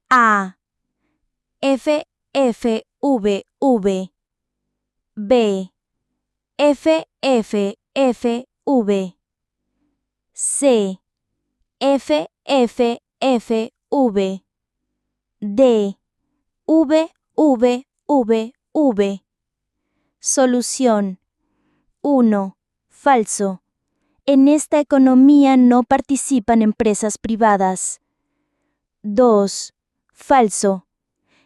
A. F, F, V, V. B. F, F, F, V. C. F, F, F, V. D. V, V, V, V. Solución. 1. Falso. En esta economía no participan empresas privadas. 2. Falso.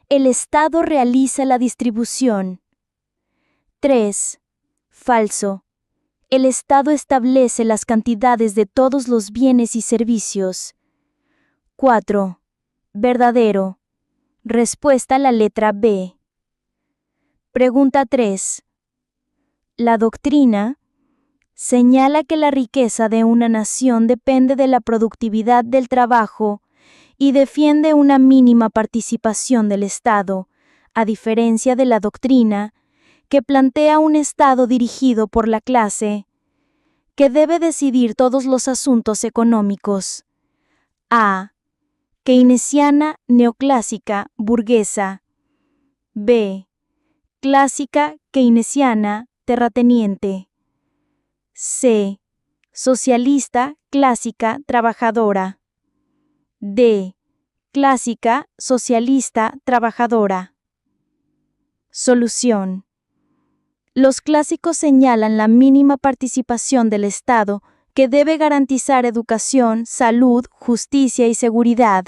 El Estado realiza la distribución. 3. Falso. El Estado establece las cantidades de todos los bienes y servicios. 4. Verdadero. Respuesta a la letra B. Pregunta 3. La doctrina señala que la riqueza de una nación depende de la productividad del trabajo y defiende una mínima participación del Estado, a diferencia de la doctrina que plantea un Estado dirigido por la clase, que debe decidir todos los asuntos económicos. A. Keynesiana, neoclásica, burguesa. B. Clásica, keynesiana, terrateniente. C. Socialista, clásica, trabajadora. D. Clásica, socialista, trabajadora. Solución. Los clásicos señalan la mínima participación del Estado que debe garantizar educación, salud, justicia y seguridad.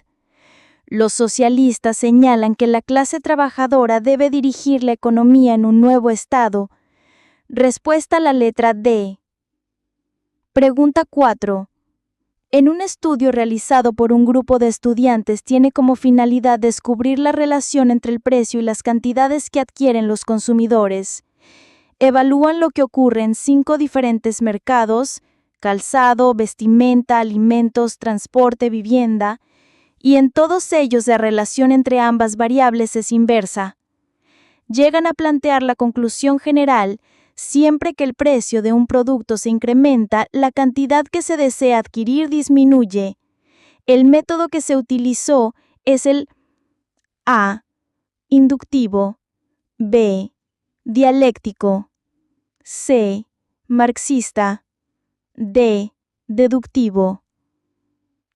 Los socialistas señalan que la clase trabajadora debe dirigir la economía en un nuevo Estado. Respuesta a la letra D. Pregunta 4. En un estudio realizado por un grupo de estudiantes tiene como finalidad descubrir la relación entre el precio y las cantidades que adquieren los consumidores. Evalúan lo que ocurre en 5 diferentes mercados: calzado, vestimenta, alimentos, transporte, vivienda, y en todos ellos la relación entre ambas variables es inversa. Llegan a plantear la conclusión general: siempre que el precio de un producto se incrementa, la cantidad que se desea adquirir disminuye. El método que se utilizó es el A. Inductivo. B. Dialéctico. C. Marxista. D. Deductivo.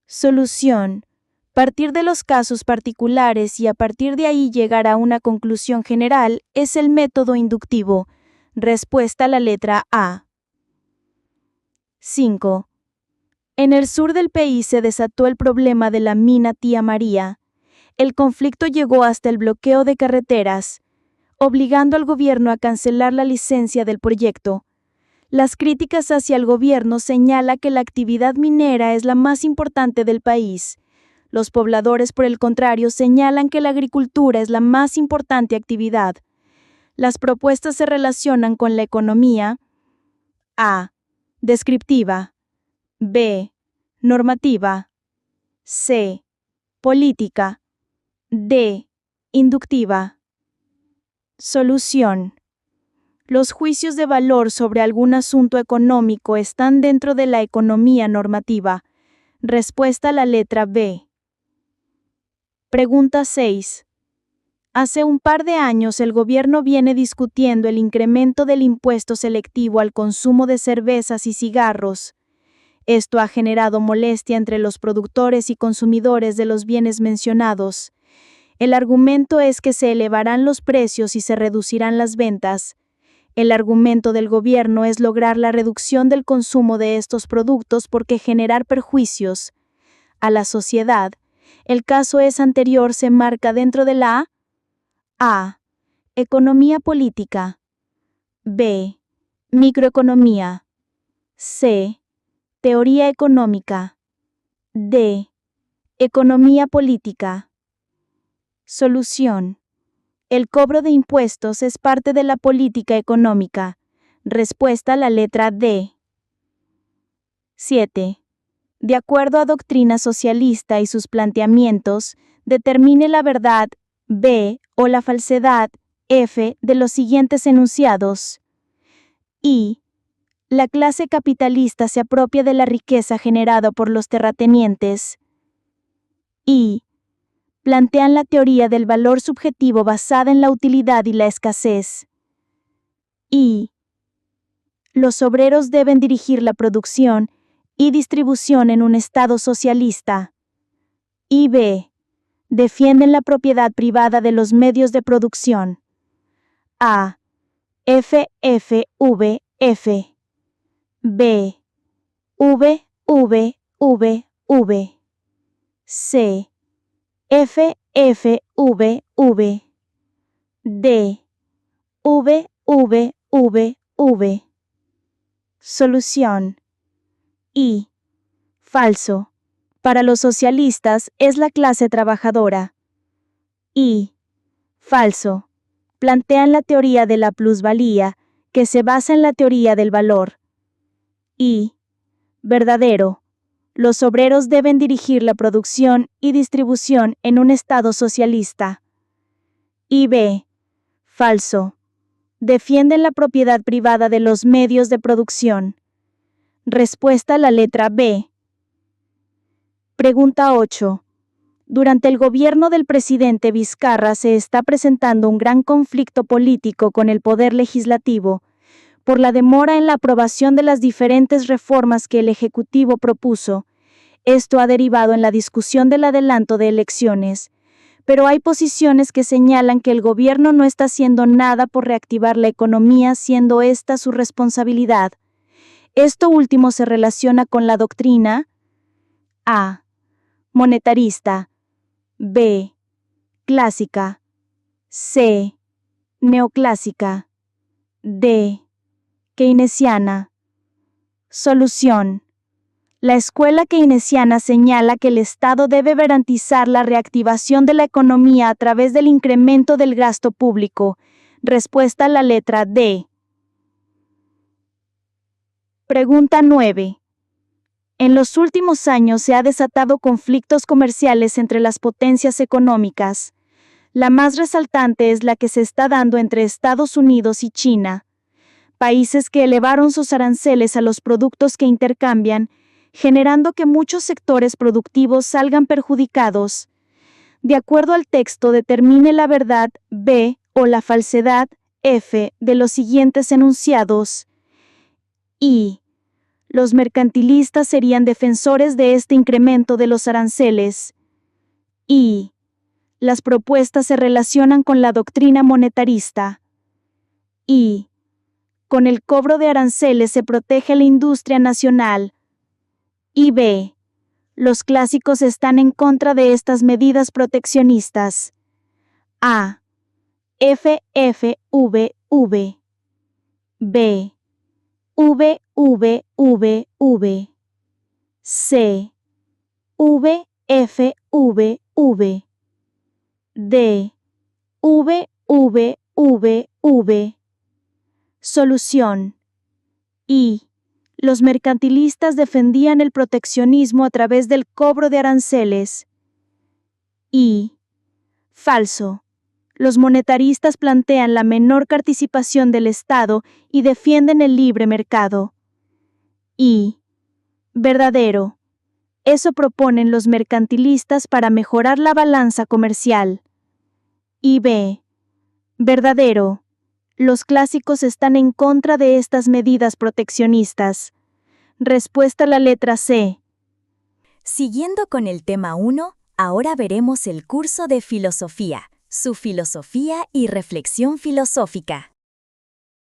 Solución. Partir de los casos particulares y a partir de ahí llegar a una conclusión general es el método inductivo. Respuesta a la letra A. 5. En el sur del país se desató el problema de la mina Tía María. El conflicto llegó hasta el bloqueo de carreteras, obligando al gobierno a cancelar la licencia del proyecto. Las críticas hacia el gobierno señalan que la actividad minera es la más importante del país. Los pobladores, por el contrario, señalan que la agricultura es la más importante actividad. Las propuestas se relacionan con la economía A. Descriptiva. B. Normativa. C. Política. D. Inductiva. Solución. Los juicios de valor sobre algún asunto económico están dentro de la economía normativa. Respuesta a la letra B. Pregunta 6. Hace un par de años el gobierno viene discutiendo el incremento del impuesto selectivo al consumo de cervezas y cigarros. Esto ha generado molestia entre los productores y consumidores de los bienes mencionados. El argumento es que se elevarán los precios y se reducirán las ventas. El argumento del gobierno es lograr la reducción del consumo de estos productos porque generar perjuicios a la sociedad. El caso es anterior se marca dentro de la A. Economía política. B. Microeconomía. C. Teoría económica. D. Economía política. Solución. El cobro de impuestos es parte de la política económica. Respuesta a la letra D. 7. De acuerdo a doctrina socialista y sus planteamientos, determine la verdad B o la falsedad F de los siguientes enunciados. I. La clase capitalista se apropia de la riqueza generada por los terratenientes. I. Plantean la teoría del valor subjetivo basada en la utilidad y la escasez. I. Los obreros deben dirigir la producción y distribución en un Estado socialista. Y B. Defienden la propiedad privada de los medios de producción. A. F, F, V, F. B. V, V, V, V. C. F, F, V, V. D. V, V, V, V. Solución. I. Falso. Para los socialistas es la clase trabajadora. I. Falso. Plantean la teoría de la plusvalía, que se basa en la teoría del valor. I. Verdadero. Los obreros deben dirigir la producción y distribución en un Estado socialista. Y B. Falso. Defienden la propiedad privada de los medios de producción. Respuesta a la letra B. Pregunta 8. Durante el gobierno del presidente Vizcarra se está presentando un gran conflicto político con el poder legislativo por la demora en la aprobación de las diferentes reformas que el Ejecutivo propuso. Esto ha derivado en la discusión del adelanto de elecciones, pero hay posiciones que señalan que el gobierno no está haciendo nada por reactivar la economía, siendo esta su responsabilidad. Esto último se relaciona con la doctrina A. Monetarista. B. Clásica. C. Neoclásica. D. Keynesiana. Solución. La escuela keynesiana señala que el Estado debe garantizar la reactivación de la economía a través del incremento del gasto público. Respuesta a la letra D. Pregunta 9. En los últimos años se han desatado conflictos comerciales entre las potencias económicas. La más resaltante es la que se está dando entre Estados Unidos y China, países que elevaron sus aranceles a los productos que intercambian, generando que muchos sectores productivos salgan perjudicados. De acuerdo al texto, determine la verdad B o la falsedad F de los siguientes enunciados. I. Los mercantilistas serían defensores de este incremento de los aranceles. I. Las propuestas se relacionan con la doctrina monetarista. I. Con el cobro de aranceles se protege la industria nacional. Y B. Los clásicos están en contra de estas medidas proteccionistas. A. F, F, V, V. B. V, V, V, V. C. V, F, V, V. D, V, V, V, V. Solución. I. Los mercantilistas defendían el proteccionismo a través del cobro de aranceles. I. Falso. Los monetaristas plantean la menor participación del Estado y defienden el libre mercado. I. Verdadero. Eso proponen los mercantilistas para mejorar la balanza comercial. Y B. Verdadero. Los clásicos están en contra de estas medidas proteccionistas. Respuesta a la letra C. Siguiendo con el tema 1, ahora veremos el curso de filosofía, su filosofía y reflexión filosófica.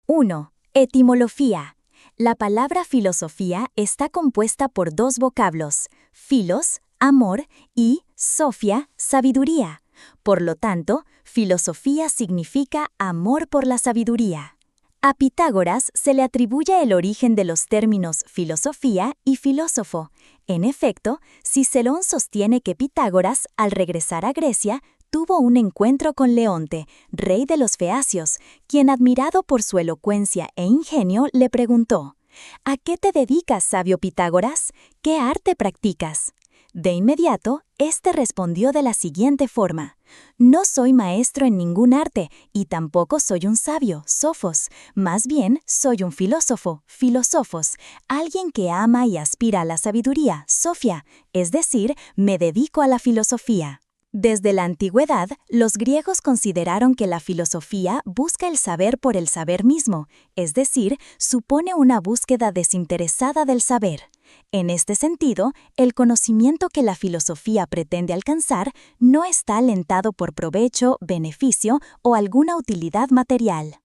1. Etimología. La palabra filosofía está compuesta por dos vocablos, filos, amor, y sofia, sabiduría. Por lo tanto, filosofía significa amor por la sabiduría. A Pitágoras se le atribuye el origen de los términos filosofía y filósofo. En efecto, Cicerón sostiene que Pitágoras, al regresar a Grecia, tuvo un encuentro con Leonte, rey de los feacios, quien, admirado por su elocuencia e ingenio, le preguntó: ¿A qué te dedicas, sabio Pitágoras? ¿Qué arte practicas? De inmediato, éste respondió de la siguiente forma: no soy maestro en ningún arte y tampoco soy un sabio, sofos. Más bien, soy un filósofo, filósofos, alguien que ama y aspira a la sabiduría, sofia, es decir, me dedico a la filosofía. Desde la antigüedad, los griegos consideraron que la filosofía busca el saber por el saber mismo, es decir, supone una búsqueda desinteresada del saber. En este sentido, el conocimiento que la filosofía pretende alcanzar no está alentado por provecho, beneficio o alguna utilidad material.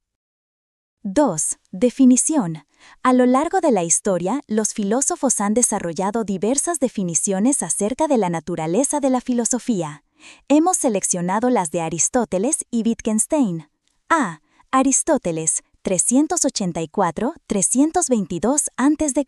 2. Definición. A lo largo de la historia, los filósofos han desarrollado diversas definiciones acerca de la naturaleza de la filosofía. Hemos seleccionado las de Aristóteles y Wittgenstein. A. Aristóteles, 384-322 a.C.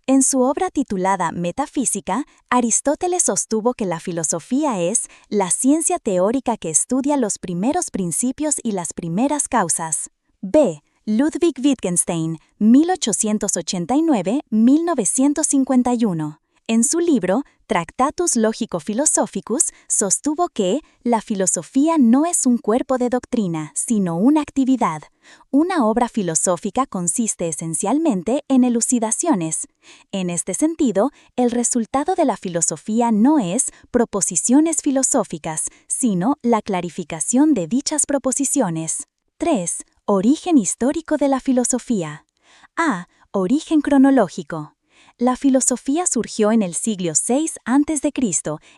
En su obra titulada Metafísica, Aristóteles sostuvo que la filosofía es la ciencia teórica que estudia los primeros principios y las primeras causas. B. Ludwig Wittgenstein, 1889-1951. En su libro Tractatus Logico-Philosophicus, sostuvo que la filosofía no es un cuerpo de doctrina, sino una actividad. Una obra filosófica consiste esencialmente en elucidaciones. En este sentido, el resultado de la filosofía no es proposiciones filosóficas, sino la clarificación de dichas proposiciones. 3. Origen histórico de la filosofía. A. Origen cronológico. La filosofía surgió en el siglo VI a.C.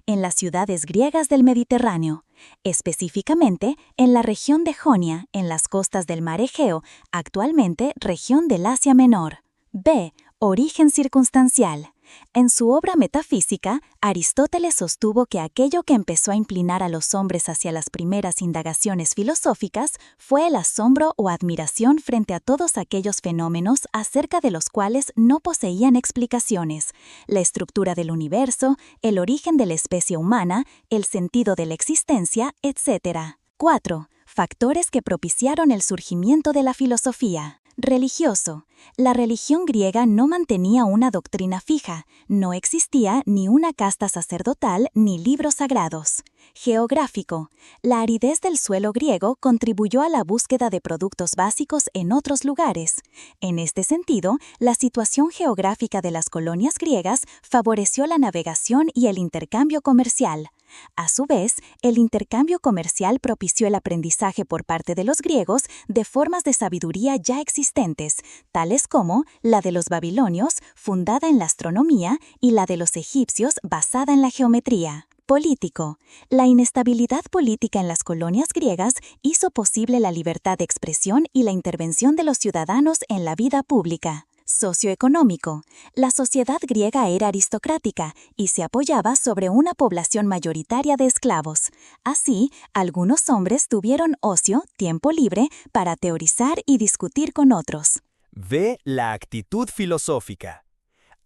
en las ciudades griegas del Mediterráneo, específicamente en la región de Jonia, en las costas del mar Egeo, actualmente región del Asia Menor. B. Origen circunstancial. En su obra Metafísica, Aristóteles sostuvo que aquello que empezó a inclinar a los hombres hacia las primeras indagaciones filosóficas fue el asombro o admiración frente a todos aquellos fenómenos acerca de los cuales no poseían explicaciones: la estructura del universo, el origen de la especie humana, el sentido de la existencia, etc. 4. Factores que propiciaron el surgimiento de la filosofía. Religioso. La religión griega no mantenía una doctrina fija, no existía ni una casta sacerdotal ni libros sagrados. Geográfico. La aridez del suelo griego contribuyó a la búsqueda de productos básicos en otros lugares. En este sentido, la situación geográfica de las colonias griegas favoreció la navegación y el intercambio comercial. A su vez, el intercambio comercial propició el aprendizaje por parte de los griegos de formas de sabiduría ya existentes, tales como la de los babilonios, fundada en la astronomía, y la de los egipcios, basada en la geometría. Político. La inestabilidad política en las colonias griegas hizo posible la libertad de expresión y la intervención de los ciudadanos en la vida pública. Socioeconómico. La sociedad griega era aristocrática y se apoyaba sobre una población mayoritaria de esclavos. Así, algunos hombres tuvieron ocio, tiempo libre, para teorizar y discutir con otros. V. La actitud filosófica.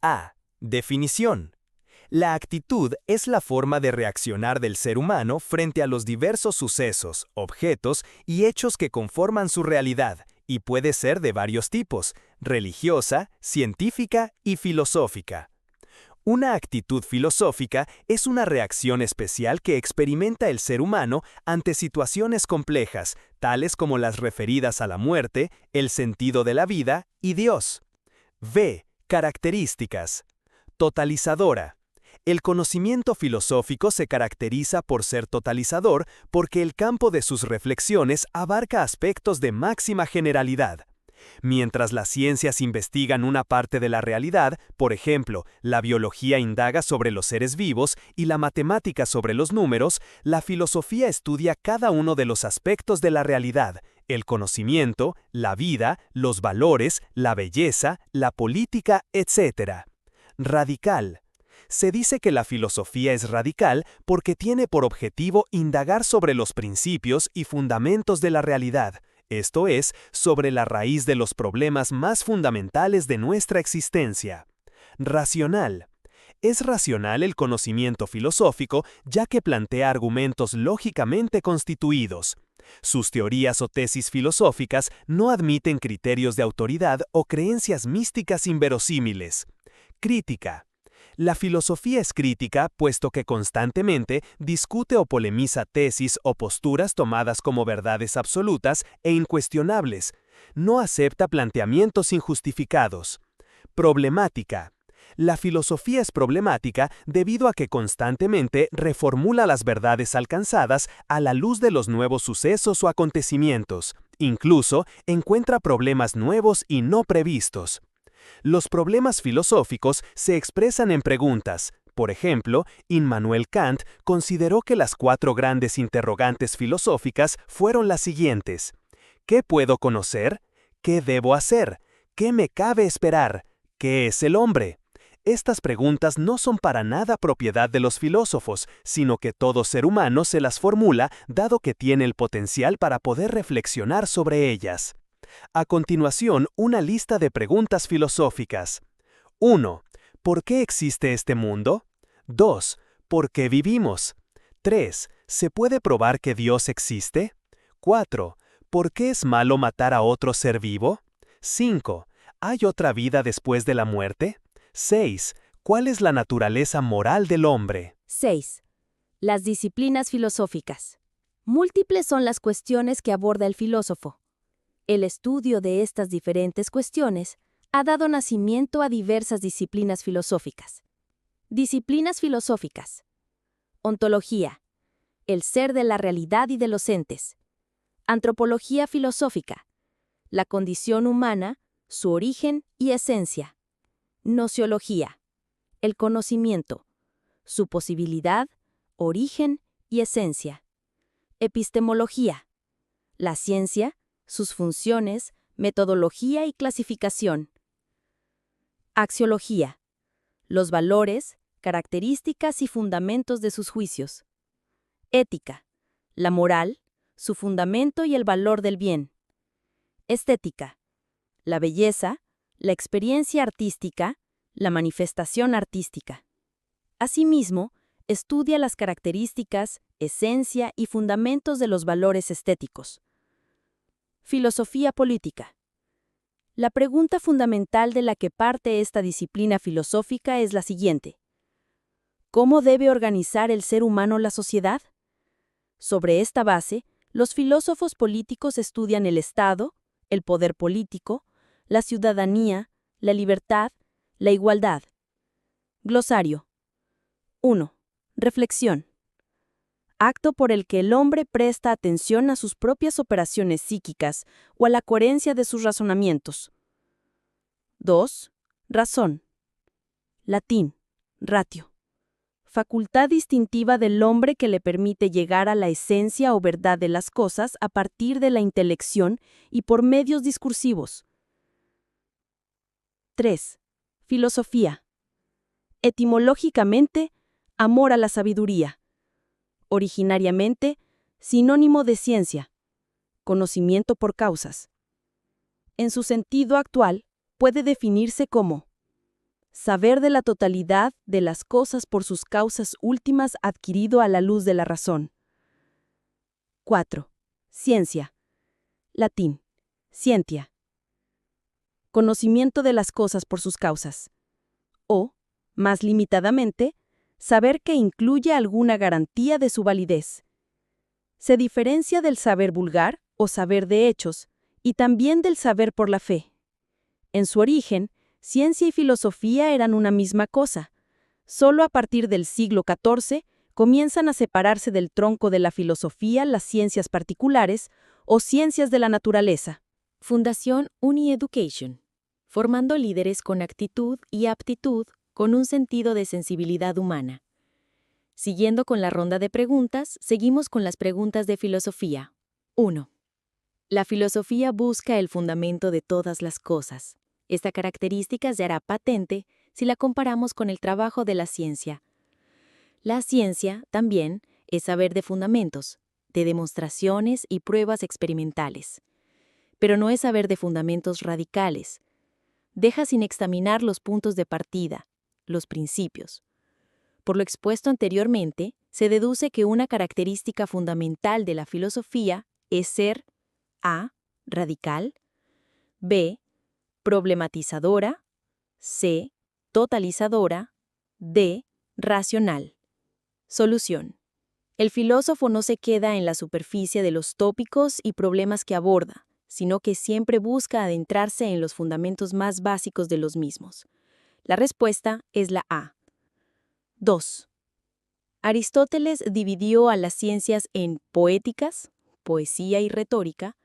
A. Definición. La actitud es la forma de reaccionar del ser humano frente a los diversos sucesos, objetos y hechos que conforman su realidad, y puede ser de varios tipos: religiosa, científica y filosófica. Una actitud filosófica es una reacción especial que experimenta el ser humano ante situaciones complejas, tales como las referidas a la muerte, el sentido de la vida y Dios. V. Características. Totalizadora. El conocimiento filosófico se caracteriza por ser totalizador porque el campo de sus reflexiones abarca aspectos de máxima generalidad. Mientras las ciencias investigan una parte de la realidad, por ejemplo, la biología indaga sobre los seres vivos y la matemática sobre los números, la filosofía estudia cada uno de los aspectos de la realidad: el conocimiento, la vida, los valores, la belleza, la política, etc. Radical. Se dice que la filosofía es radical porque tiene por objetivo indagar sobre los principios y fundamentos de la realidad, esto es, sobre la raíz de los problemas más fundamentales de nuestra existencia. Racional. Es racional el conocimiento filosófico ya que plantea argumentos lógicamente constituidos. Sus teorías o tesis filosóficas no admiten criterios de autoridad o creencias místicas inverosímiles. Crítica. La filosofía es crítica puesto que constantemente discute o polemiza tesis o posturas tomadas como verdades absolutas e incuestionables. No acepta planteamientos injustificados. Problemática. La filosofía es problemática debido a que constantemente reformula las verdades alcanzadas a la luz de los nuevos sucesos o acontecimientos. Incluso encuentra problemas nuevos y no previstos. Los problemas filosóficos se expresan en preguntas. Por ejemplo, Immanuel Kant consideró que las 4 grandes interrogantes filosóficas fueron las siguientes: ¿qué puedo conocer? ¿Qué debo hacer? ¿Qué me cabe esperar? ¿Qué es el hombre? Estas preguntas no son para nada propiedad de los filósofos, sino que todo ser humano se las formula dado que tiene el potencial para poder reflexionar sobre ellas. A continuación, una lista de preguntas filosóficas. 1. ¿Por qué existe este mundo? 2. ¿Por qué vivimos? 3. ¿Se puede probar que Dios existe? 4. ¿Por qué es malo matar a otro ser vivo? 5. ¿Hay otra vida después de la muerte? 6. ¿Cuál es la naturaleza moral del hombre? 6. Las disciplinas filosóficas. Múltiples son las cuestiones que aborda el filósofo. El estudio de estas diferentes cuestiones ha dado nacimiento a diversas disciplinas filosóficas. Disciplinas filosóficas. Ontología. El ser de la realidad y de los entes. Antropología filosófica. La condición humana, su origen y esencia. Gnoseología. El conocimiento. Su posibilidad, origen y esencia. Epistemología. La ciencia, sus funciones, metodología y clasificación. Axiología. Los valores, características y fundamentos de sus juicios. Ética. La moral, su fundamento y el valor del bien. Estética. La belleza, la experiencia artística, la manifestación artística. Asimismo, estudia las características, esencia y fundamentos de los valores estéticos. Filosofía política. La pregunta fundamental de la que parte esta disciplina filosófica es la siguiente: ¿cómo debe organizar el ser humano la sociedad? Sobre esta base, los filósofos políticos estudian el Estado, el poder político, la ciudadanía, la libertad, la igualdad. Glosario. 1. Reflexión. Acto por el que el hombre presta atención a sus propias operaciones psíquicas o a la coherencia de sus razonamientos. 2. Razón. Latín. Ratio. Facultad distintiva del hombre que le permite llegar a la esencia o verdad de las cosas a partir de la intelección y por medios discursivos. 3. Filosofía. Etimológicamente, amor a la sabiduría. Originariamente, sinónimo de ciencia, conocimiento por causas. En su sentido actual, puede definirse como saber de la totalidad de las cosas por sus causas últimas adquirido a la luz de la razón. 4. Ciencia. Latín. Scientia. Conocimiento de las cosas por sus causas. O, más limitadamente, saber que incluye alguna garantía de su validez. Se diferencia del saber vulgar o saber de hechos, y también del saber por la fe. En su origen, ciencia y filosofía eran una misma cosa. Solo a partir del siglo XIV comienzan a separarse del tronco de la filosofía las ciencias particulares o ciencias de la naturaleza. Fundación UniEducation, formando líderes con actitud y aptitud con un sentido de sensibilidad humana. Siguiendo con la ronda de preguntas, seguimos con las preguntas de filosofía. 1. La filosofía busca el fundamento de todas las cosas. Esta característica se hará patente si la comparamos con el trabajo de la ciencia. La ciencia, también, es saber de fundamentos, de demostraciones y pruebas experimentales. Pero no es saber de fundamentos radicales. Deja sin examinar los puntos de partida, los principios. Por lo expuesto anteriormente, se deduce que una característica fundamental de la filosofía es ser a. Radical, b. Problematizadora, c. Totalizadora, d. Racional. Solución. El filósofo no se queda en la superficie de los tópicos y problemas que aborda, sino que siempre busca adentrarse en los fundamentos más básicos de los mismos. La respuesta es la A. 2. Aristóteles dividió a las ciencias en poéticas, poesía y retórica,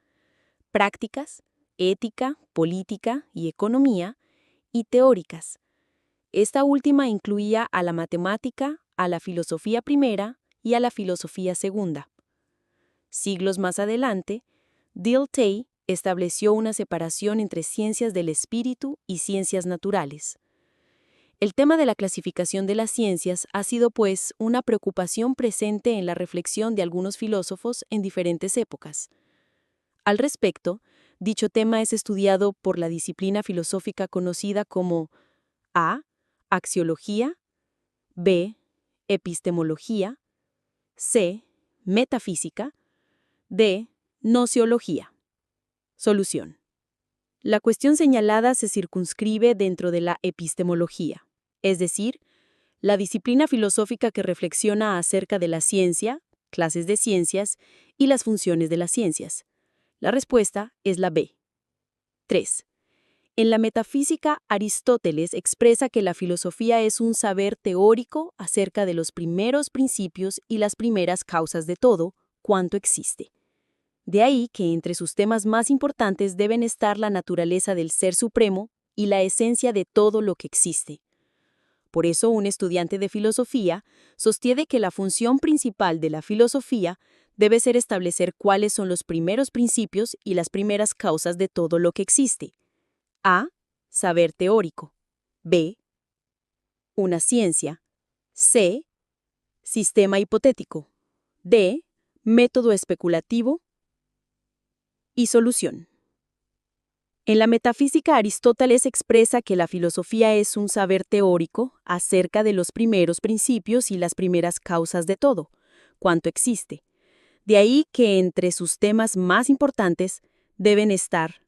prácticas, ética, política y economía, y teóricas. Esta última incluía a la matemática, a la filosofía primera y a la filosofía segunda. Siglos más adelante, Dilthey estableció una separación entre ciencias del espíritu y ciencias naturales. El tema de la clasificación de las ciencias ha sido, pues, una preocupación presente en la reflexión de algunos filósofos en diferentes épocas. Al respecto, dicho tema es estudiado por la disciplina filosófica conocida como A. Axiología, B. Epistemología, C. Metafísica, D. Gnoseología. Solución. La cuestión señalada se circunscribe dentro de la epistemología, es decir, la disciplina filosófica que reflexiona acerca de la ciencia, clases de ciencias y las funciones de las ciencias. La respuesta es la B. 3. En la metafísica, Aristóteles expresa que la filosofía es un saber teórico acerca de los primeros principios y las primeras causas de todo cuanto existe. De ahí que entre sus temas más importantes deben estar la naturaleza del ser supremo y la esencia de todo lo que existe. Por eso, un estudiante de filosofía sostiene que la función principal de la filosofía debe ser establecer cuáles son los primeros principios y las primeras causas de todo lo que existe. A. Saber teórico. B. Una ciencia. C. Sistema hipotético. D. Método especulativo. Y solución. En la metafísica, Aristóteles expresa que la filosofía es un saber teórico acerca de los primeros principios y las primeras causas de todo, cuanto existe. De ahí que entre sus temas más importantes deben estar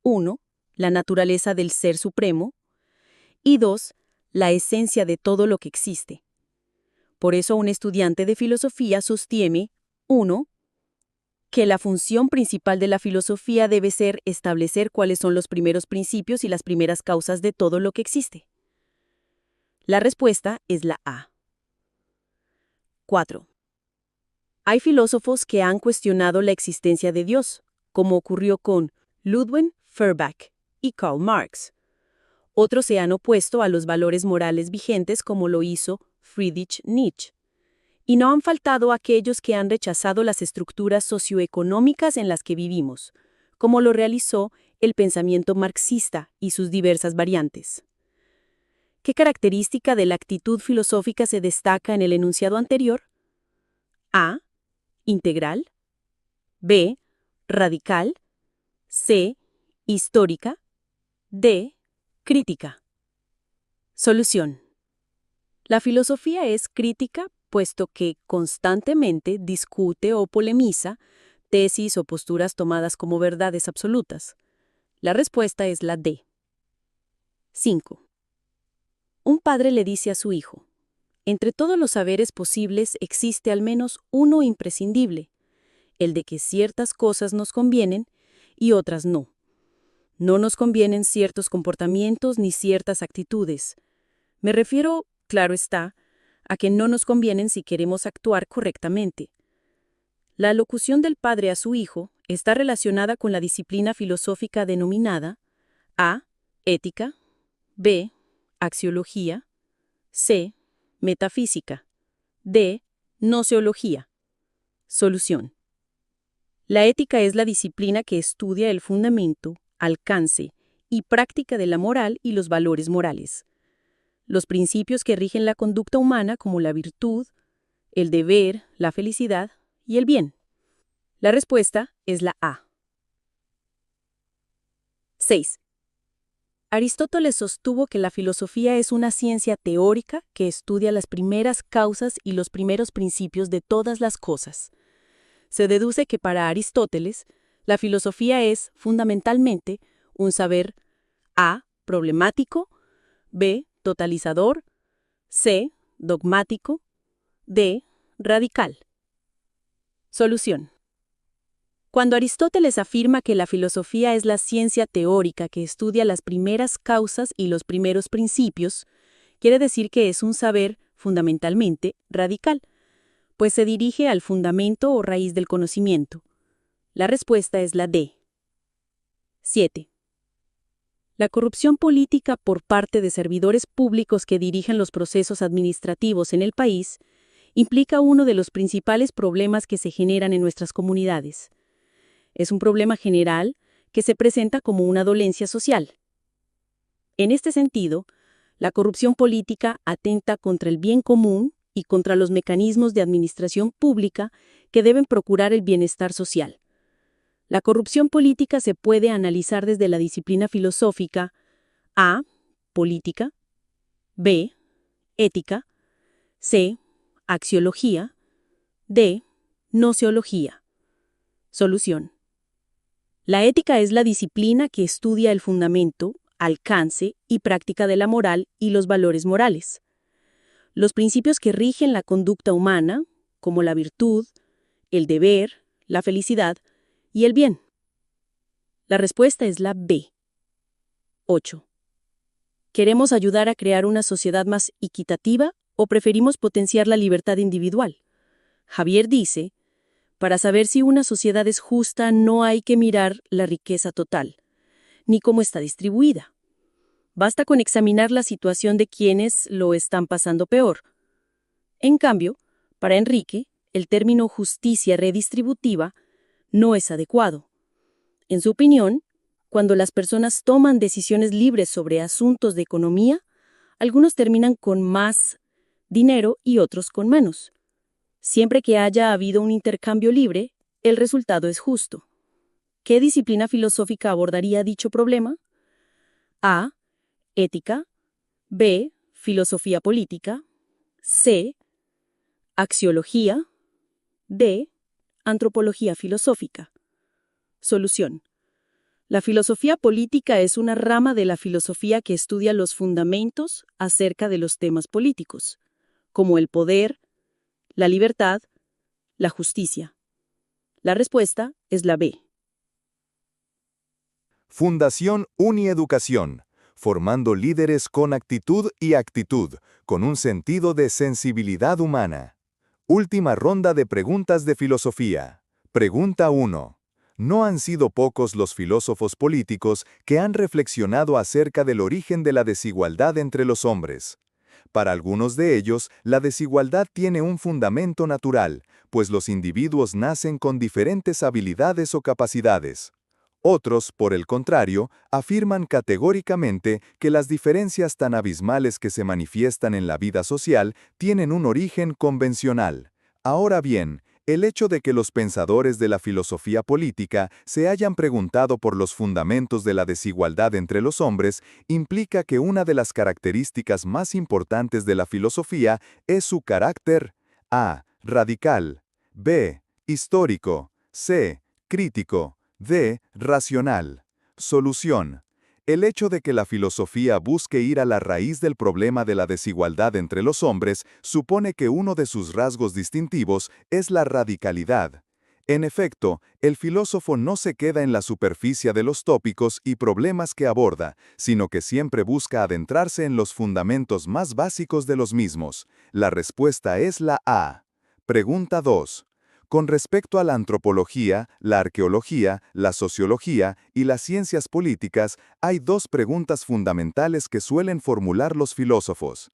1. La naturaleza del ser supremo y 2. La esencia de todo lo que existe. Por eso un estudiante de filosofía sostiene 1. Que la función principal de la filosofía debe ser establecer cuáles son los primeros principios y las primeras causas de todo lo que existe. La respuesta es la A. 4. Hay filósofos que han cuestionado la existencia de Dios, como ocurrió con Ludwig Feuerbach y Karl Marx. Otros se han opuesto a los valores morales vigentes, como lo hizo Friedrich Nietzsche. Y no han faltado aquellos que han rechazado las estructuras socioeconómicas en las que vivimos, como lo realizó el pensamiento marxista y sus diversas variantes. ¿Qué característica de la actitud filosófica se destaca en el enunciado anterior? A. Integral. B. Radical. C. Histórica. D. Crítica. Solución. La filosofía es crítica, puesto que constantemente discute o polemiza tesis o posturas tomadas como verdades absolutas. La respuesta es la D. 5. Un padre le dice a su hijo: entre todos los saberes posibles existe al menos uno imprescindible, el de que ciertas cosas nos convienen y otras no. No nos convienen ciertos comportamientos ni ciertas actitudes. Me refiero, claro está, a que no nos convienen si queremos actuar correctamente. La alocución del padre a su hijo está relacionada con la disciplina filosófica denominada A. Ética, B. Axiología, C. Metafísica, D. Gnoseología. Solución. La ética es la disciplina que estudia el fundamento, alcance y práctica de la moral y los valores morales. Los principios que rigen la conducta humana como la virtud, el deber, la felicidad y el bien. La respuesta es la A. 6. Aristóteles sostuvo que la filosofía es una ciencia teórica que estudia las primeras causas y los primeros principios de todas las cosas. Se deduce que para Aristóteles, la filosofía es, fundamentalmente, un saber A. problemático, B. totalizador, C. dogmático, D. radical. Solución. Cuando Aristóteles afirma que la filosofía es la ciencia teórica que estudia las primeras causas y los primeros principios, quiere decir que es un saber, fundamentalmente, radical, pues se dirige al fundamento o raíz del conocimiento. La respuesta es la D. 7. La corrupción política por parte de servidores públicos que dirigen los procesos administrativos en el país implica uno de los principales problemas que se generan en nuestras comunidades. Es un problema general que se presenta como una dolencia social. En este sentido, la corrupción política atenta contra el bien común y contra los mecanismos de administración pública que deben procurar el bienestar social. La corrupción política se puede analizar desde la disciplina filosófica A. Política, B. Ética, C. Axiología, D. Gnoseología. Solución. La ética es la disciplina que estudia el fundamento, alcance y práctica de la moral y los valores morales. Los principios que rigen la conducta humana, como la virtud, el deber, la felicidad y el bien. La respuesta es la B. 8. ¿Queremos ayudar a crear una sociedad más equitativa o preferimos potenciar la libertad individual? Javier dice: para saber si una sociedad es justa no hay que mirar la riqueza total, ni cómo está distribuida. Basta con examinar la situación de quienes lo están pasando peor. En cambio, para Enrique, el término justicia redistributiva no es adecuado. En su opinión, cuando las personas toman decisiones libres sobre asuntos de economía, algunos terminan con más dinero y otros con menos. Siempre que haya habido un intercambio libre, el resultado es justo. ¿Qué disciplina filosófica abordaría dicho problema? A. Ética, B. Filosofía política, C. Axiología, D. Antropología filosófica. Solución. La filosofía política es una rama de la filosofía que estudia los fundamentos acerca de los temas políticos, como el poder, la libertad, la justicia. La respuesta es la B. Fundación Unieducación, formando líderes con actitud y actitud, con un sentido de sensibilidad humana. Última ronda de preguntas de filosofía. Pregunta 1. No han sido pocos los filósofos políticos que han reflexionado acerca del origen de la desigualdad entre los hombres. Para algunos de ellos, la desigualdad tiene un fundamento natural, pues los individuos nacen con diferentes habilidades o capacidades. Otros, por el contrario, afirman categóricamente que las diferencias tan abismales que se manifiestan en la vida social tienen un origen convencional. Ahora bien, El hecho de que los pensadores de la filosofía política se hayan preguntado por los fundamentos de la desigualdad entre los hombres implica que una de las características más importantes de la filosofía es su carácter a. Radical, b. Histórico, c. Crítico, d. Racional. Solución. El hecho de que la filosofía busque ir a la raíz del problema de la desigualdad entre los hombres supone que uno de sus rasgos distintivos es la radicalidad. En efecto, el filósofo no se queda en la superficie de los tópicos y problemas que aborda, sino que siempre busca adentrarse en los fundamentos más básicos de los mismos. La respuesta es la A. Pregunta 2. Con respecto a la antropología, la arqueología, la sociología y las ciencias políticas, hay dos preguntas fundamentales que suelen formular los filósofos.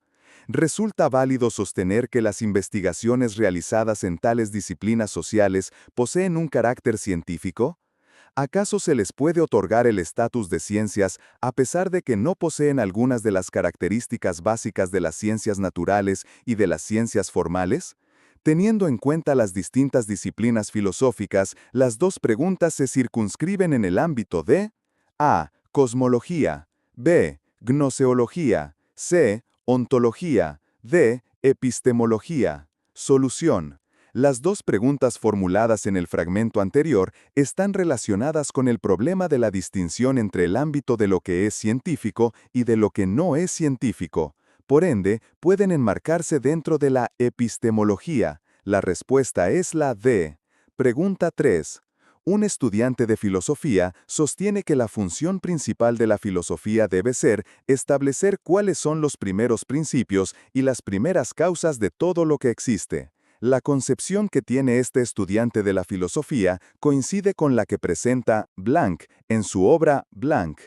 ¿Resulta válido sostener que las investigaciones realizadas en tales disciplinas sociales poseen un carácter científico? ¿Acaso se les puede otorgar el estatus de ciencias a pesar de que no poseen algunas de las características básicas de las ciencias naturales y de las ciencias formales? Teniendo en cuenta las distintas disciplinas filosóficas, las dos preguntas se circunscriben en el ámbito de a. Cosmología, b. Gnoseología, c. Ontología, d. Epistemología. Solución. Las dos preguntas formuladas en el fragmento anterior están relacionadas con el problema de la distinción entre el ámbito de lo que es científico y de lo que no es científico. Por ende, pueden enmarcarse dentro de la epistemología. La respuesta es la D. Pregunta 3. Un estudiante de filosofía sostiene que la función principal de la filosofía debe ser establecer cuáles son los primeros principios y las primeras causas de todo lo que existe. La concepción que tiene este estudiante de la filosofía coincide con la que presenta Blanc en su obra Blanc.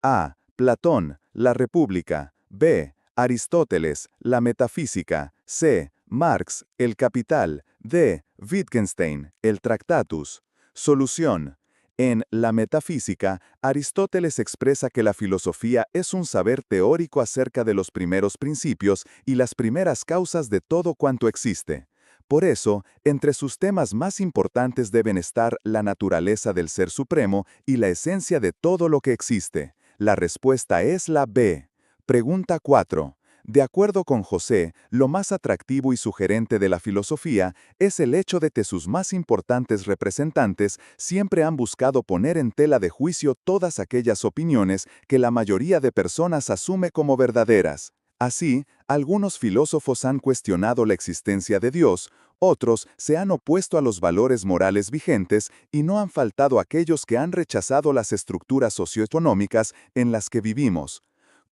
A. Platón, La República. B. Aristóteles, La Metafísica. C. Marx, El Capital. D. Wittgenstein, El Tractatus. Solución. En La Metafísica, Aristóteles expresa que la filosofía es un saber teórico acerca de los primeros principios y las primeras causas de todo cuanto existe. Por eso, entre sus temas más importantes deben estar la naturaleza del ser supremo y la esencia de todo lo que existe. La respuesta es la B. Pregunta 4. De acuerdo con José, lo más atractivo y sugerente de la filosofía es el hecho de que sus más importantes representantes siempre han buscado poner en tela de juicio todas aquellas opiniones que la mayoría de personas asume como verdaderas. Así, algunos filósofos han cuestionado la existencia de Dios, otros se han opuesto a los valores morales vigentes y no han faltado aquellos que han rechazado las estructuras socioeconómicas en las que vivimos.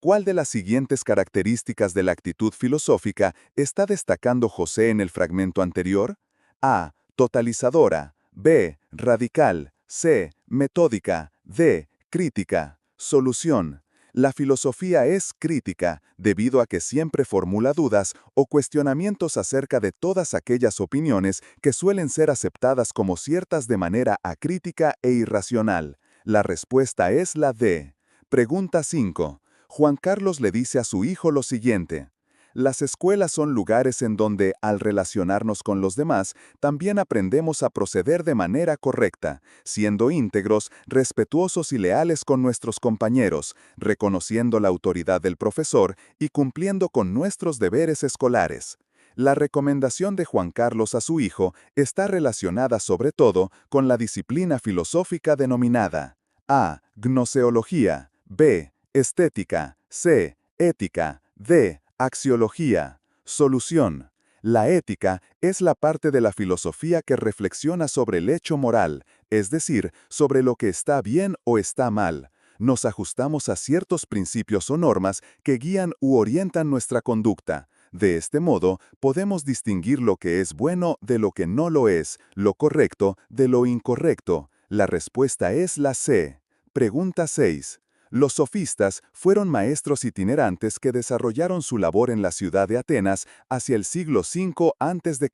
¿Cuál de las siguientes características de la actitud filosófica está destacando José en el fragmento anterior? A. Totalizadora. B. Radical. C. Metódica. D. Crítica. Solución. La filosofía es crítica, debido a que siempre formula dudas o cuestionamientos acerca de todas aquellas opiniones que suelen ser aceptadas como ciertas de manera acrítica e irracional. La respuesta es la D. Pregunta 5. Juan Carlos le dice a su hijo lo siguiente: las escuelas son lugares en donde, al relacionarnos con los demás, también aprendemos a proceder de manera correcta, siendo íntegros, respetuosos y leales con nuestros compañeros, reconociendo la autoridad del profesor y cumpliendo con nuestros deberes escolares. La recomendación de Juan Carlos a su hijo está relacionada sobre todo con la disciplina filosófica denominada A. Gnoseología, B. Estética, C. Ética, D. Axiología. Solución. La ética es la parte de la filosofía que reflexiona sobre el hecho moral, es decir, sobre lo que está bien o está mal. Nos ajustamos a ciertos principios o normas que guían u orientan nuestra conducta. De este modo, podemos distinguir lo que es bueno de lo que no lo es, lo correcto de lo incorrecto. La respuesta es la C. Pregunta 6. Los sofistas fueron maestros itinerantes que desarrollaron su labor en la ciudad de Atenas hacia el siglo V a.C.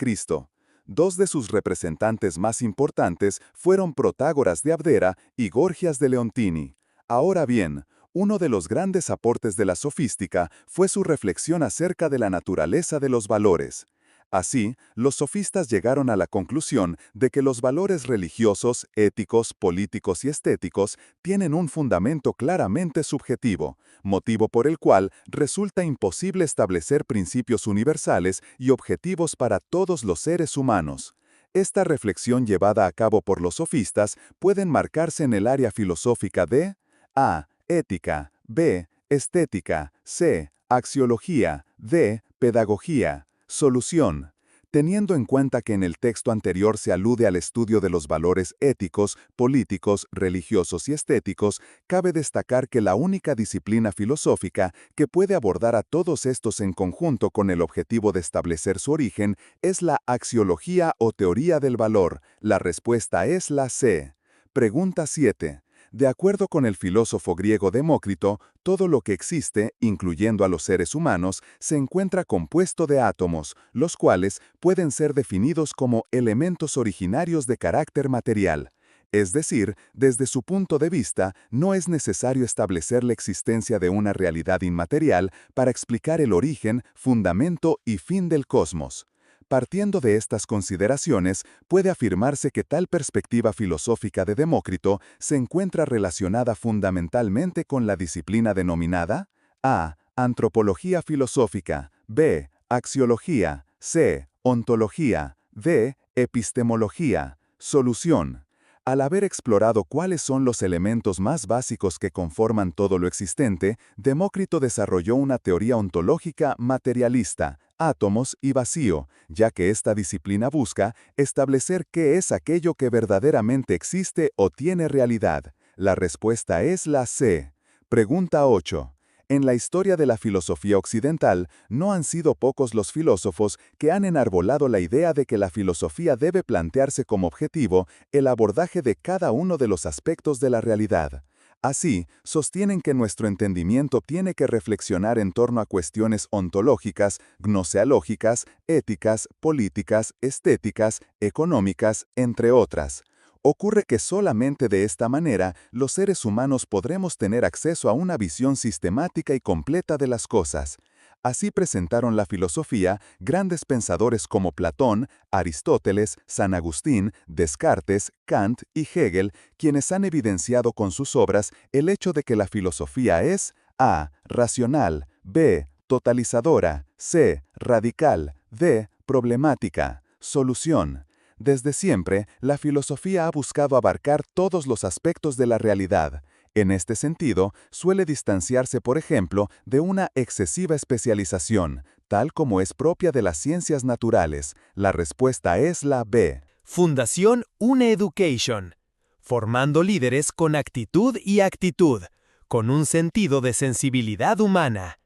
Dos de sus representantes más importantes fueron Protágoras de Abdera y Gorgias de Leontini. Ahora bien, uno de los grandes aportes de la sofística fue su reflexión acerca de la naturaleza de los valores. Así, los sofistas llegaron a la conclusión de que los valores religiosos, éticos, políticos y estéticos tienen un fundamento claramente subjetivo, motivo por el cual resulta imposible establecer principios universales y objetivos para todos los seres humanos. Esta reflexión llevada a cabo por los sofistas puede enmarcarse en el área filosófica de A. Ética, B. Estética, C. Axiología, D. Pedagogía. Solución. Teniendo en cuenta que en el texto anterior se alude al estudio de los valores éticos, políticos, religiosos y estéticos, cabe destacar que la única disciplina filosófica que puede abordar a todos estos en conjunto con el objetivo de establecer su origen es la axiología o teoría del valor. La respuesta es la C. Pregunta 7. De acuerdo con el filósofo griego Demócrito, todo lo que existe, incluyendo a los seres humanos, se encuentra compuesto de átomos, los cuales pueden ser definidos como elementos originarios de carácter material. Es decir, desde su punto de vista, no es necesario establecer la existencia de una realidad inmaterial para explicar el origen, fundamento y fin del cosmos. Partiendo de estas consideraciones, puede afirmarse que tal perspectiva filosófica de Demócrito se encuentra relacionada fundamentalmente con la disciplina denominada A. Antropología filosófica, B. Axiología, C. Ontología, D. Epistemología. Solución. Al haber explorado cuáles son los elementos más básicos que conforman todo lo existente, Demócrito desarrolló una teoría ontológica materialista, átomos y vacío, ya que esta disciplina busca establecer qué es aquello que verdaderamente existe o tiene realidad. La respuesta es la C. Pregunta 8. En la historia de la filosofía occidental, no han sido pocos los filósofos que han enarbolado la idea de que la filosofía debe plantearse como objetivo el abordaje de cada uno de los aspectos de la realidad. Así, sostienen que nuestro entendimiento tiene que reflexionar en torno a cuestiones ontológicas, gnoseológicas, éticas, políticas, estéticas, económicas, entre otras. Ocurre que solamente de esta manera los seres humanos podremos tener acceso a una visión sistemática y completa de las cosas. Así presentaron la filosofía grandes pensadores como Platón, Aristóteles, San Agustín, Descartes, Kant y Hegel, quienes han evidenciado con sus obras el hecho de que la filosofía es A. Racional, B. Totalizadora, C. Radical, D. Problemática. Solución. Desde siempre, la filosofía ha buscado abarcar todos los aspectos de la realidad. En este sentido, suele distanciarse, por ejemplo, de una excesiva especialización, tal como es propia de las ciencias naturales. La respuesta es la B. Fundación UneEducation. Formando líderes con actitud y actitud, con un sentido de sensibilidad humana.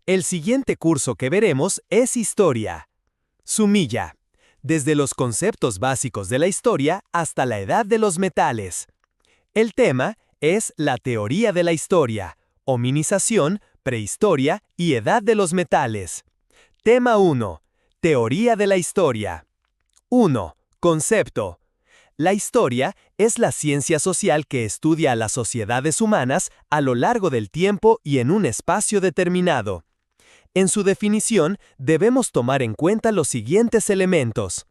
El siguiente curso que veremos es Historia. Sumilla. Desde los conceptos básicos de la historia hasta la edad de los metales. El tema es la teoría de la historia, hominización, prehistoria y edad de los metales. Tema 1. Teoría de la historia. 1. Concepto. La historia es la ciencia social que estudia a las sociedades humanas a lo largo del tiempo y en un espacio determinado. En su definición, debemos tomar en cuenta los siguientes elementos.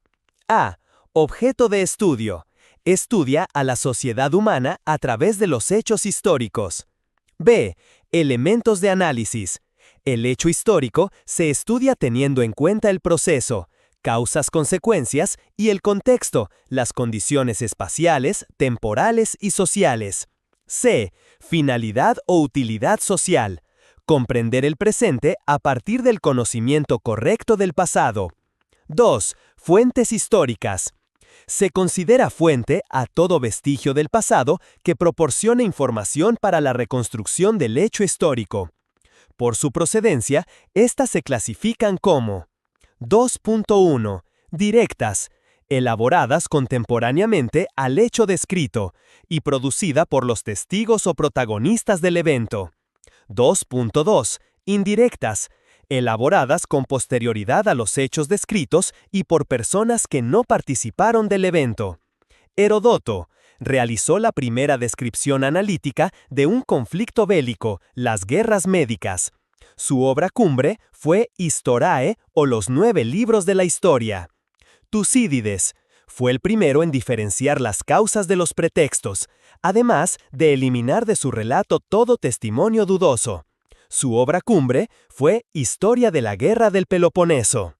A. Objeto de estudio. Estudia a la sociedad humana a través de los hechos históricos. B. Elementos de análisis. El hecho histórico se estudia teniendo en cuenta el proceso, causas, consecuencias y el contexto, las condiciones espaciales, temporales y sociales. C. Finalidad o utilidad social. Comprender el presente a partir del conocimiento correcto del pasado. 2. Fuentes históricas. Se considera fuente a todo vestigio del pasado que proporcione información para la reconstrucción del hecho histórico. Por su procedencia, estas se clasifican como 2.1. Directas, elaboradas contemporáneamente al hecho descrito y producida por los testigos o protagonistas del evento. 2.2. Indirectas, elaboradas con posterioridad a los hechos descritos y por personas que no participaron del evento. Heródoto realizó la primera descripción analítica de un conflicto bélico, las guerras médicas. Su obra cumbre fue Historae o los 9 libros de la historia. Tucídides fue el primero en diferenciar las causas de los pretextos, además de eliminar de su relato todo testimonio dudoso. Su obra cumbre fue Historia de la Guerra del Peloponeso.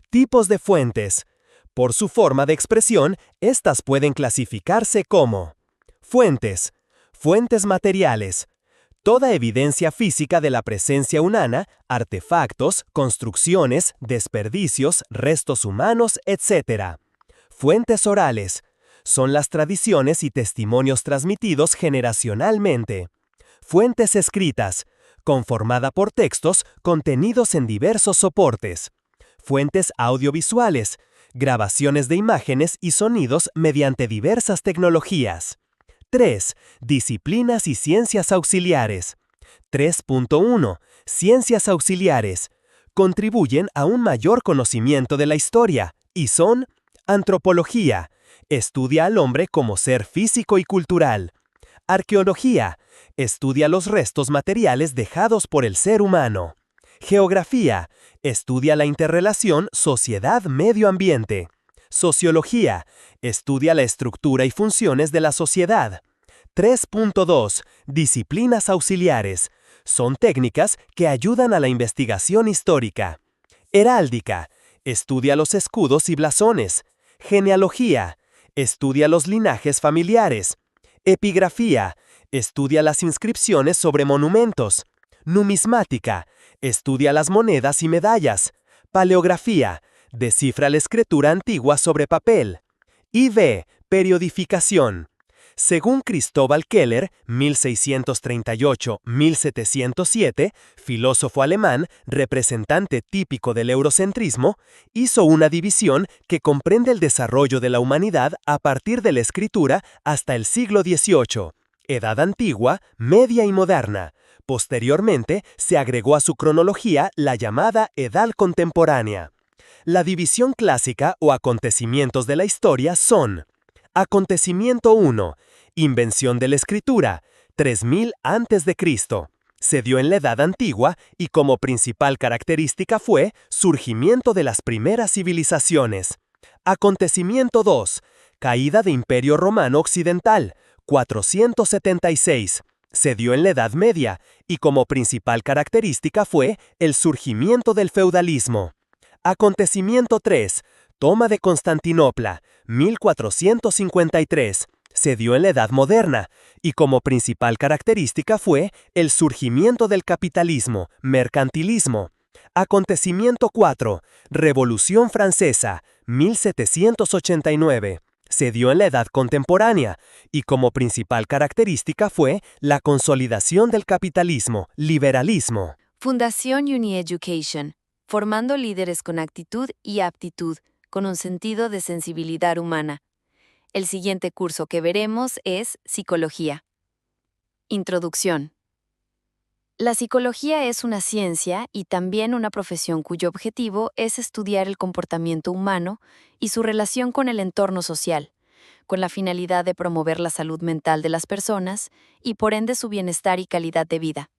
Tipos de fuentes. Por su forma de expresión, estas pueden clasificarse como fuentes. Fuentes materiales. Toda evidencia física de la presencia humana, artefactos, construcciones, desperdicios, restos humanos, etc. Fuentes orales. Son las tradiciones y testimonios transmitidos generacionalmente. Fuentes escritas. Conformada por textos contenidos en diversos soportes. Fuentes audiovisuales. Grabaciones de imágenes y sonidos mediante diversas tecnologías. 3. Disciplinas y ciencias auxiliares. 3.1. Ciencias auxiliares. Contribuyen a un mayor conocimiento de la historia y son antropología. Estudia al hombre como ser físico y cultural. Arqueología. Estudia los restos materiales dejados por el ser humano. Geografía. Estudia la interrelación sociedad-medio ambiente. Sociología. Estudia la estructura y funciones de la sociedad. 3.2. Disciplinas auxiliares. Son técnicas que ayudan a la investigación histórica. Heráldica. Estudia los escudos y blasones. Genealogía. Estudia los linajes familiares. Epigrafía. Estudia las inscripciones sobre monumentos. Numismática. Estudia las monedas y medallas. Paleografía. Descifra la escritura antigua sobre papel. IV. Periodificación. Según Cristóbal Keller, 1638-1707, filósofo alemán, representante típico del eurocentrismo, hizo una división que comprende el desarrollo de la humanidad a partir de la escritura hasta el siglo XVIII, Edad Antigua, Media y Moderna. Posteriormente, se agregó a su cronología la llamada Edad Contemporánea. La división clásica o acontecimientos de la historia son: Acontecimiento 1. Invención de la escritura, 3000 a.C. Se dio en la Edad Antigua y como principal característica fue surgimiento de las primeras civilizaciones. Acontecimiento 2. Caída de Imperio Romano Occidental, 476. Se dio en la Edad Media y como principal característica fue el surgimiento del feudalismo. Acontecimiento 3. Toma de Constantinopla, 1453. Se dio en la Edad Moderna y como principal característica fue el surgimiento del capitalismo, mercantilismo. Acontecimiento 4. Revolución Francesa, 1789. Se dio en la Edad Contemporánea y como principal característica fue la consolidación del capitalismo, liberalismo. Fundación UniEducation, formando líderes con actitud y aptitud, con un sentido de sensibilidad humana. El siguiente curso que veremos es Psicología. Introducción. La psicología es una ciencia y también una profesión cuyo objetivo es estudiar el comportamiento humano y su relación con el entorno social, con la finalidad de promover la salud mental de las personas y por ende su bienestar y calidad de vida.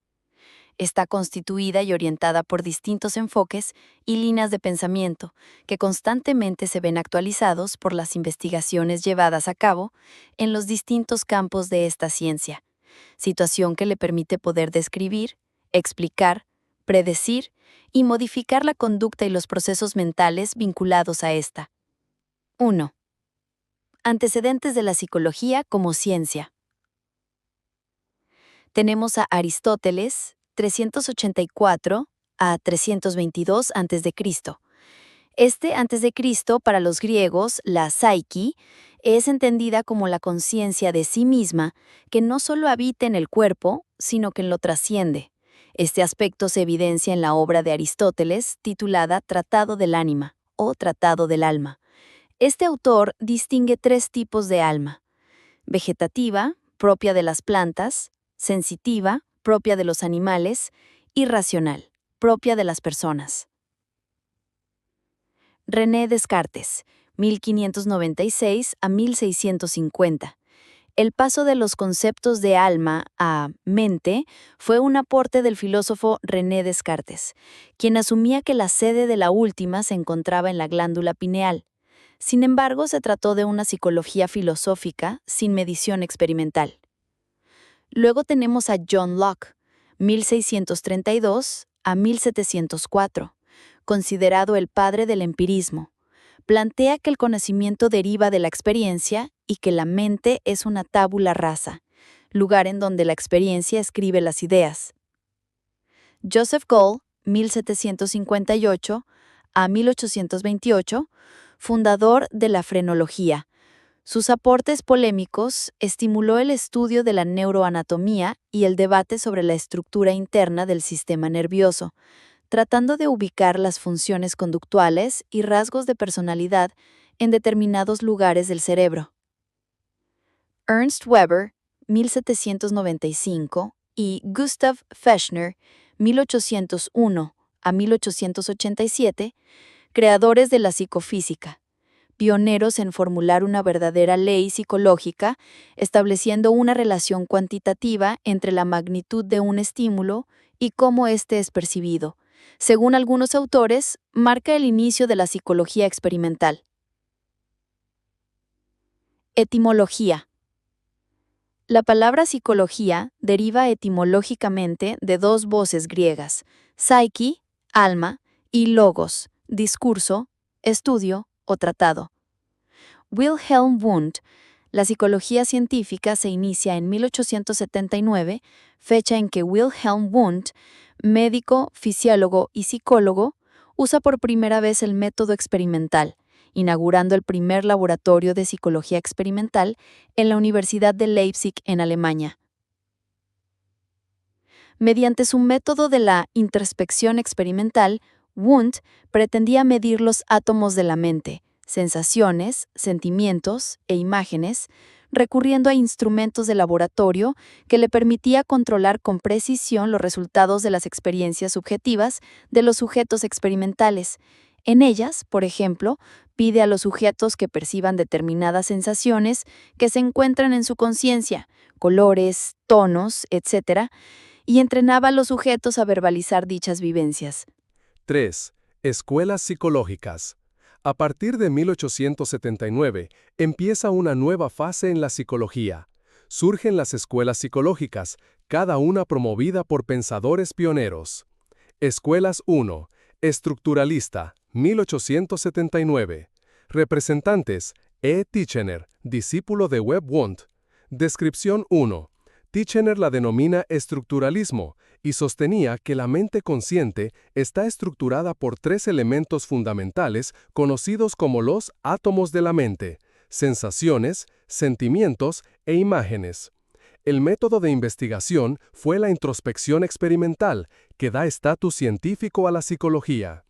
Está constituida y orientada por distintos enfoques y líneas de pensamiento que constantemente se ven actualizados por las investigaciones llevadas a cabo en los distintos campos de esta ciencia, situación que le permite poder describir, explicar, predecir y modificar la conducta y los procesos mentales vinculados a esta. 1. Antecedentes de la psicología como ciencia. Tenemos a Aristóteles, 384 a 322 a.C. A.C. para los griegos, la psyche, es entendida como la conciencia de sí misma que no solo habita en el cuerpo, sino que lo trasciende. Este aspecto se evidencia en la obra de Aristóteles titulada Tratado del Ánima o Tratado del Alma. Este autor distingue 3 tipos de alma: vegetativa, propia de las plantas; sensitiva, propia de los animales; y racional, propia de las personas. René Descartes, 1596 a 1650. El paso de los conceptos de alma a mente fue un aporte del filósofo René Descartes, quien asumía que la sede de la última se encontraba en la glándula pineal. Sin embargo, se trató de una psicología filosófica sin medición experimental. Luego tenemos a John Locke, 1632 a 1704, considerado el padre del empirismo. Plantea que el conocimiento deriva de la experiencia y que la mente es una tabula rasa, lugar en donde la experiencia escribe las ideas. Joseph Gall, 1758 a 1828, fundador de la frenología. Sus aportes polémicos estimuló el estudio de la neuroanatomía y el debate sobre la estructura interna del sistema nervioso, tratando de ubicar las funciones conductuales y rasgos de personalidad en determinados lugares del cerebro. Ernst Weber, 1795, y Gustav Fechner, 1801 a 1887, creadores de la psicofísica, pioneros en formular una verdadera ley psicológica, estableciendo una relación cuantitativa entre la magnitud de un estímulo y cómo éste es percibido. Según algunos autores, marca el inicio de la psicología experimental. Etimología. La palabra psicología deriva etimológicamente de dos voces griegas, psyche, alma, y logos, discurso, estudio o tratado. Wilhelm Wundt. La psicología científica se inicia en 1879, fecha en que Wilhelm Wundt, médico, fisiólogo y psicólogo, usa por primera vez el método experimental, inaugurando el primer laboratorio de psicología experimental en la Universidad de Leipzig, en Alemania. Mediante su método de la introspección experimental, Wundt pretendía medir los átomos de la mente, sensaciones, sentimientos e imágenes, recurriendo a instrumentos de laboratorio que le permitía controlar con precisión los resultados de las experiencias subjetivas de los sujetos experimentales. En ellas, por ejemplo, pide a los sujetos que perciban determinadas sensaciones que se encuentran en su conciencia, colores, tonos, etc., y entrenaba a los sujetos a verbalizar dichas vivencias. 3. Escuelas psicológicas. A partir de 1879, empieza una nueva fase en la psicología. Surgen las escuelas psicológicas, cada una promovida por pensadores pioneros. Escuelas 1. Estructuralista, 1879. Representantes: E. Titchener, discípulo de Webb Wundt. Descripción 1. Titchener la denomina estructuralismo y sostenía que la mente consciente está estructurada por tres elementos fundamentales conocidos como los átomos de la mente: sensaciones, sentimientos e imágenes. El método de investigación fue la introspección experimental, que da estatus científico a la psicología.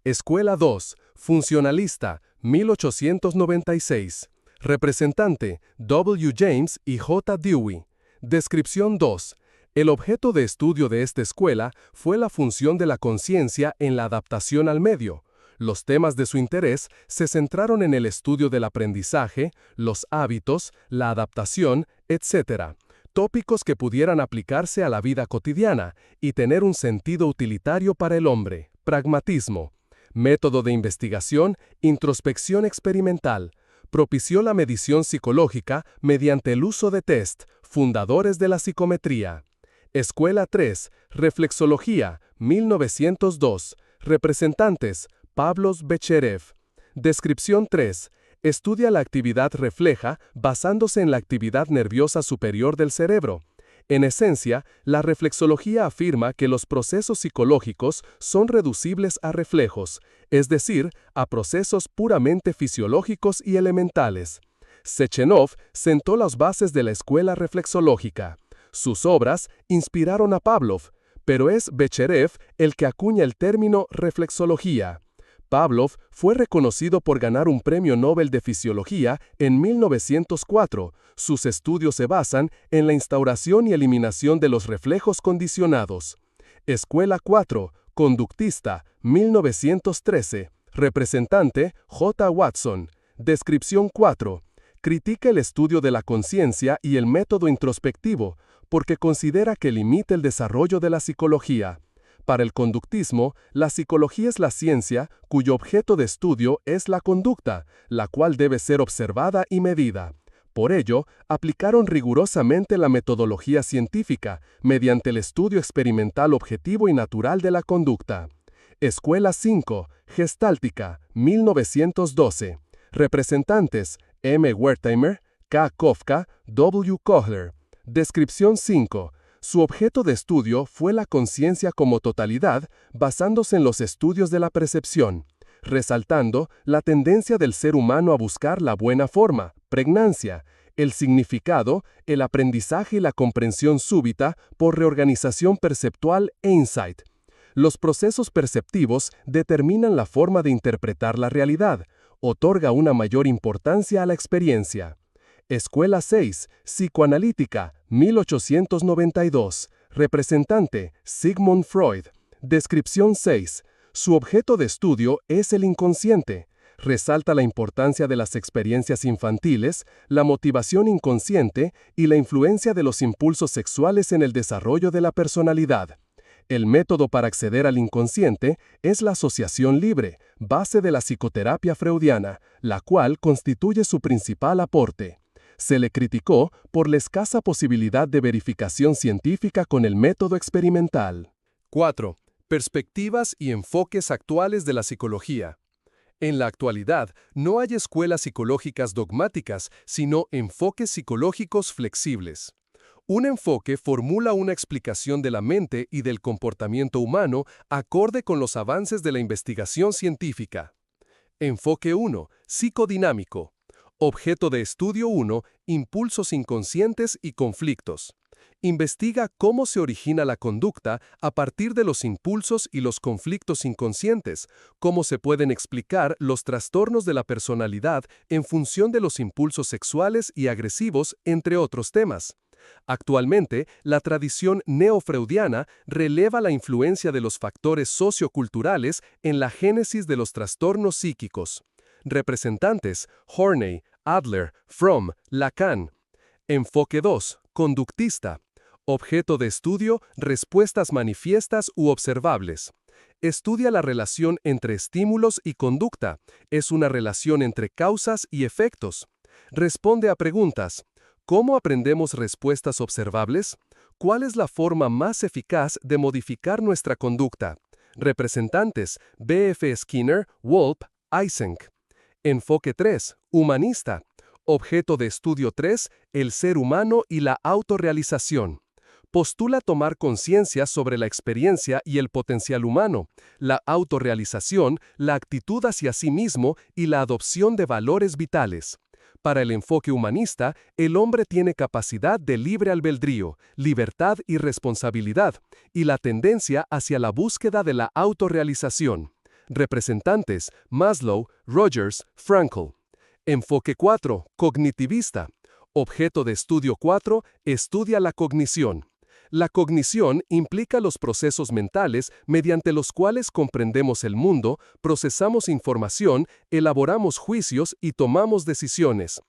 Escuela 2, funcionalista, 1896. Representante: W. James y J. Dewey. Descripción 2. El objeto de estudio de esta escuela fue la función de la conciencia en la adaptación al medio. Los temas de su interés se centraron en el estudio del aprendizaje, los hábitos, la adaptación, etc. Tópicos que pudieran aplicarse a la vida cotidiana y tener un sentido utilitario para el hombre. Pragmatismo. Método de investigación, introspección experimental. Propició la medición psicológica mediante el uso de test, fundadores de la psicometría. Escuela 3, reflexología, 1902. Representantes: Pavlos Becherev. Descripción 3. Estudia la actividad refleja basándose en la actividad nerviosa superior del cerebro. En esencia, la reflexología afirma que los procesos psicológicos son reducibles a reflejos, es decir, a procesos puramente fisiológicos y elementales. Sechenov sentó las bases de la escuela reflexológica. Sus obras inspiraron a Pavlov, pero es Becherev el que acuña el término reflexología. Pavlov fue reconocido por ganar un premio Nobel de Fisiología en 1904. Sus estudios se basan en la instauración y eliminación de los reflejos condicionados. Escuela 4, conductista, 1913. Representante: J. Watson. Descripción 4. Critica el estudio de la conciencia y el método introspectivo, porque considera que limita el desarrollo de la psicología. Para el conductismo, la psicología es la ciencia cuyo objeto de estudio es la conducta, la cual debe ser observada y medida. Por ello, aplicaron rigurosamente la metodología científica, mediante el estudio experimental objetivo y natural de la conducta. Escuela 5, Gestáltica, 1912. Representantes: M. Wertheimer, K. Kofka, W. Kohler. Descripción 5. Su objeto de estudio fue la conciencia como totalidad, basándose en los estudios de la percepción, resaltando la tendencia del ser humano a buscar la buena forma, pregnancia, el significado, el aprendizaje y la comprensión súbita por reorganización perceptual e insight. Los procesos perceptivos determinan la forma de interpretar la realidad, otorga una mayor importancia a la experiencia. Escuela 6, Psicoanalítica, 1892. Representante: Sigmund Freud. Descripción 6. Su objeto de estudio es el inconsciente. Resalta la importancia de las experiencias infantiles, la motivación inconsciente y la influencia de los impulsos sexuales en el desarrollo de la personalidad. El método para acceder al inconsciente es la asociación libre, base de la psicoterapia freudiana, la cual constituye su principal aporte. Se le criticó por la escasa posibilidad de verificación científica con el método experimental. 4. Perspectivas y enfoques actuales de la psicología. En la actualidad, no hay escuelas psicológicas dogmáticas, sino enfoques psicológicos flexibles. Un enfoque formula una explicación de la mente y del comportamiento humano acorde con los avances de la investigación científica. Enfoque 1. Psicodinámico. Objeto de estudio 1. Impulsos inconscientes y conflictos. Investiga cómo se origina la conducta a partir de los impulsos y los conflictos inconscientes, cómo se pueden explicar los trastornos de la personalidad en función de los impulsos sexuales y agresivos, entre otros temas. Actualmente, la tradición neofreudiana releva la influencia de los factores socioculturales en la génesis de los trastornos psíquicos. Representantes: Horney, Adler, Fromm, Lacan. Enfoque 2. Conductista. Objeto de estudio: respuestas manifiestas u observables. Estudia la relación entre estímulos y conducta. Es una relación entre causas y efectos. Responde a preguntas. ¿Cómo aprendemos respuestas observables? ¿Cuál es la forma más eficaz de modificar nuestra conducta? Representantes: B.F. Skinner, Wolpe, Eysenck. Enfoque 3. Humanista. Objeto de estudio 3. El ser humano y la autorrealización. Postula tomar conciencia sobre la experiencia y el potencial humano, la autorrealización, la actitud hacia sí mismo y la adopción de valores vitales. Para el enfoque humanista, el hombre tiene capacidad de libre albedrío, libertad y responsabilidad, y la tendencia hacia la búsqueda de la autorrealización. Representantes: Maslow, Rogers, Frankl. Enfoque 4. Cognitivista. Objeto de estudio 4. Estudia la cognición. La cognición implica los procesos mentales mediante los cuales comprendemos el mundo, procesamos información, elaboramos juicios y tomamos decisiones.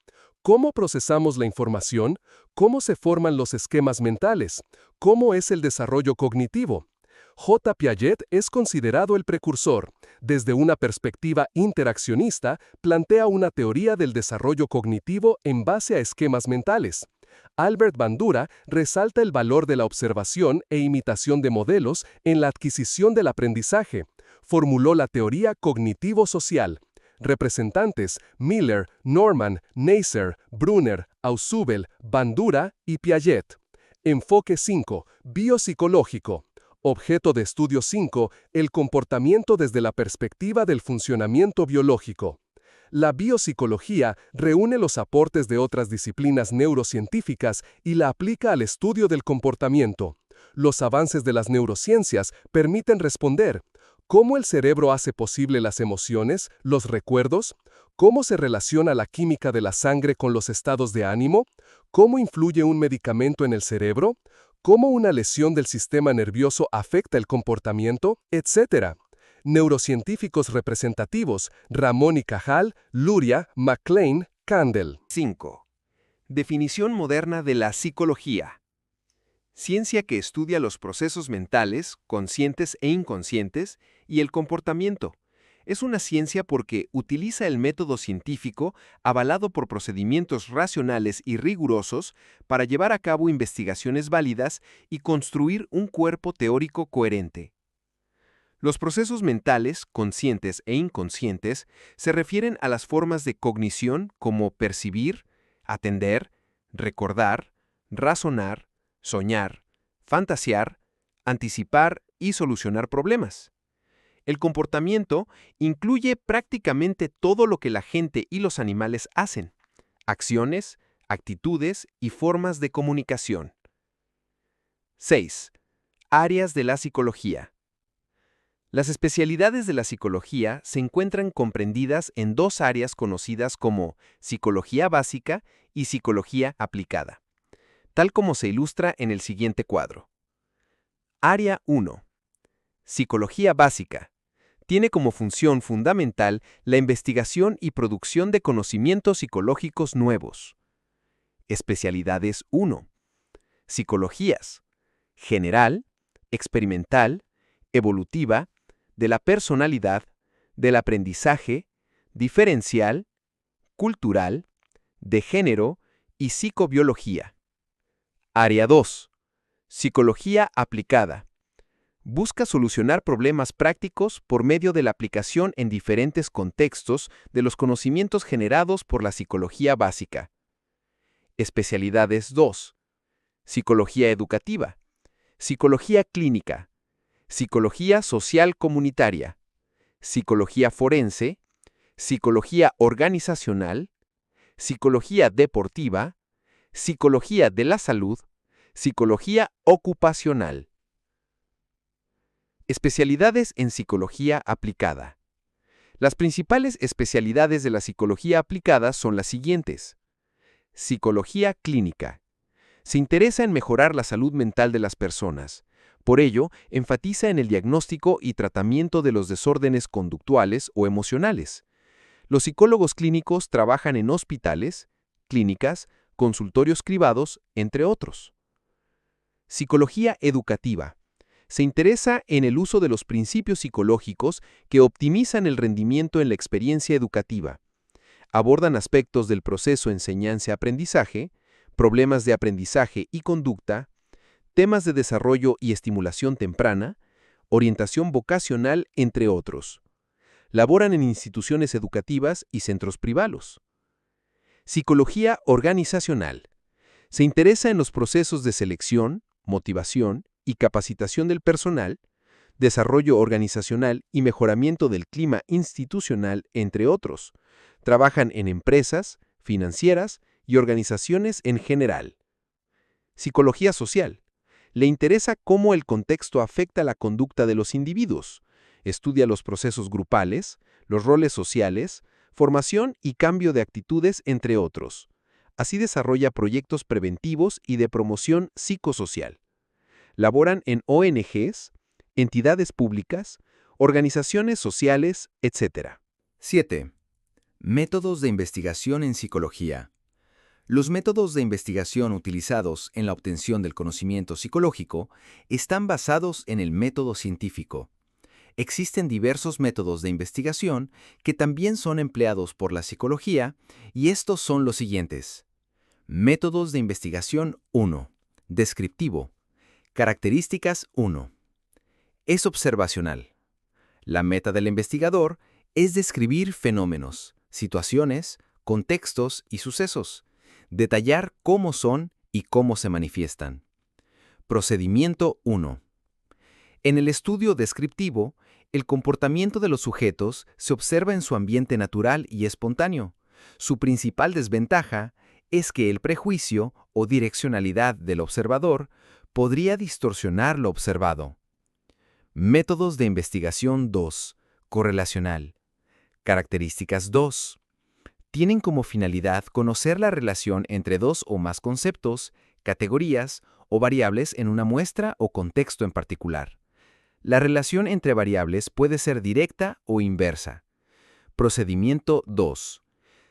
¿Cómo procesamos la información? ¿Cómo se forman los esquemas mentales? ¿Cómo es el desarrollo cognitivo? J. Piaget es considerado el precursor. Desde una perspectiva interaccionista, plantea una teoría del desarrollo cognitivo en base a esquemas mentales. Albert Bandura resalta el valor de la observación e imitación de modelos en la adquisición del aprendizaje. Formuló la teoría cognitivo-social. Representantes: Miller, Norman, Neisser, Brunner, Ausubel, Bandura y Piaget. Enfoque 5. Biopsicológico. Objeto de estudio 5. El comportamiento desde la perspectiva del funcionamiento biológico. La biopsicología reúne los aportes de otras disciplinas neurocientíficas y la aplica al estudio del comportamiento. Los avances de las neurociencias permiten responder: ¿cómo el cerebro hace posible las emociones, los recuerdos? ¿Cómo se relaciona la química de la sangre con los estados de ánimo? ¿Cómo influye un medicamento en el cerebro? ¿Cómo una lesión del sistema nervioso afecta el comportamiento? Etcétera. Neurocientíficos representativos: Ramón y Cajal, Luria, MacLean, Candel. 5. Definición moderna de la psicología. Ciencia que estudia los procesos mentales, conscientes e inconscientes, y el comportamiento. Es una ciencia porque utiliza el método científico avalado por procedimientos racionales y rigurosos para llevar a cabo investigaciones válidas y construir un cuerpo teórico coherente. Los procesos mentales, conscientes e inconscientes, se refieren a las formas de cognición como percibir, atender, recordar, razonar, soñar, fantasear, anticipar y solucionar problemas. El comportamiento incluye prácticamente todo lo que la gente y los animales hacen: acciones, actitudes y formas de comunicación. 6. Áreas de la psicología. Las especialidades de la psicología se encuentran comprendidas en dos áreas conocidas como psicología básica y psicología aplicada, tal como se ilustra en el siguiente cuadro. Área 1. Psicología básica. Tiene como función fundamental la investigación y producción de conocimientos psicológicos nuevos. Especialidades 1. Psicologías: general, experimental, evolutiva, de la personalidad, del aprendizaje, diferencial, cultural, de género y psicobiología. Área 2. Psicología aplicada. Busca solucionar problemas prácticos por medio de la aplicación en diferentes contextos de los conocimientos generados por la psicología básica. Especialidades 2. Psicología educativa, psicología clínica, psicología social comunitaria, psicología forense, psicología organizacional, psicología deportiva, psicología de la salud, psicología ocupacional. Especialidades en psicología aplicada. Las principales especialidades de la psicología aplicada son las siguientes. Psicología clínica. Se interesa en mejorar la salud mental de las personas. Por ello, enfatiza en el diagnóstico y tratamiento de los desórdenes conductuales o emocionales. Los psicólogos clínicos trabajan en hospitales, clínicas, consultorios privados, entre otros. Psicología educativa. Se interesa en el uso de los principios psicológicos que optimizan el rendimiento en la experiencia educativa. Abordan aspectos del proceso enseñanza-aprendizaje, problemas de aprendizaje y conducta, temas de desarrollo y estimulación temprana, orientación vocacional, entre otros. Laboran en instituciones educativas y centros privados. Psicología organizacional. Se interesa en los procesos de selección, motivación y capacitación del personal, desarrollo organizacional y mejoramiento del clima institucional, entre otros. Trabajan en empresas, financieras y organizaciones en general. Psicología social. Le interesa cómo el contexto afecta la conducta de los individuos. Estudia los procesos grupales, los roles sociales, formación y cambio de actitudes, entre otros. Así desarrolla proyectos preventivos y de promoción psicosocial. Laboran en ONGs, entidades públicas, organizaciones sociales, etc. 7. Métodos de investigación en psicología. Los métodos de investigación utilizados en la obtención del conocimiento psicológico están basados en el método científico. Existen diversos métodos de investigación que también son empleados por la psicología, y estos son los siguientes. Métodos de investigación 1. Descriptivo. Características 1. Es observacional. La meta del investigador es describir fenómenos, situaciones, contextos y sucesos, detallar cómo son y cómo se manifiestan. Procedimiento 1. En el estudio descriptivo, el comportamiento de los sujetos se observa en su ambiente natural y espontáneo. Su principal desventaja es que el prejuicio o direccionalidad del observador podría distorsionar lo observado. Métodos de investigación 2. Correlacional. Características 2. Tienen como finalidad conocer la relación entre dos o más conceptos, categorías o variables en una muestra o contexto en particular. La relación entre variables puede ser directa o inversa. Procedimiento 2.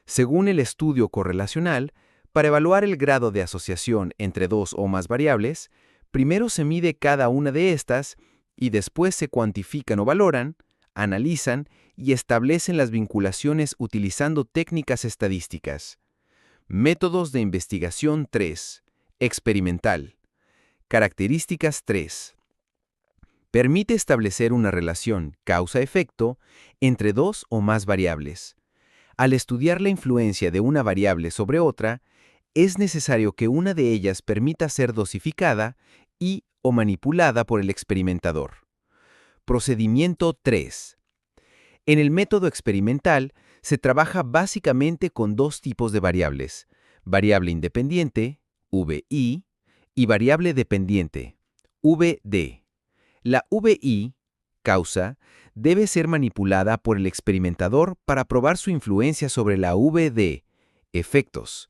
Según el estudio correlacional, para evaluar el grado de asociación entre dos o más variables, primero se mide cada una de estas y después se cuantifican o valoran, analizan y establecen las vinculaciones utilizando técnicas estadísticas. Métodos de investigación 3. Experimental. Características 3. Permite establecer una relación causa-efecto entre dos o más variables. Al estudiar la influencia de una variable sobre otra, es necesario que una de ellas permita ser dosificada y o manipulada por el experimentador. Procedimiento 3. En el método experimental se trabaja básicamente con dos tipos de variables: variable independiente, VI, y variable dependiente, VD. La VI, causa, debe ser manipulada por el experimentador para probar su influencia sobre la VD, efectos.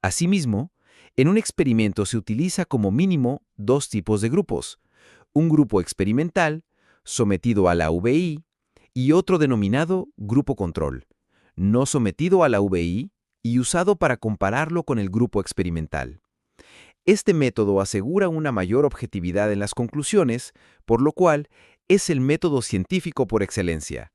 Asimismo, en un experimento se utiliza como mínimo dos tipos de grupos: un grupo experimental, sometido a la VI, y otro denominado grupo control, no sometido a la VI y usado para compararlo con el grupo experimental. Este método asegura una mayor objetividad en las conclusiones, por lo cual es el método científico por excelencia.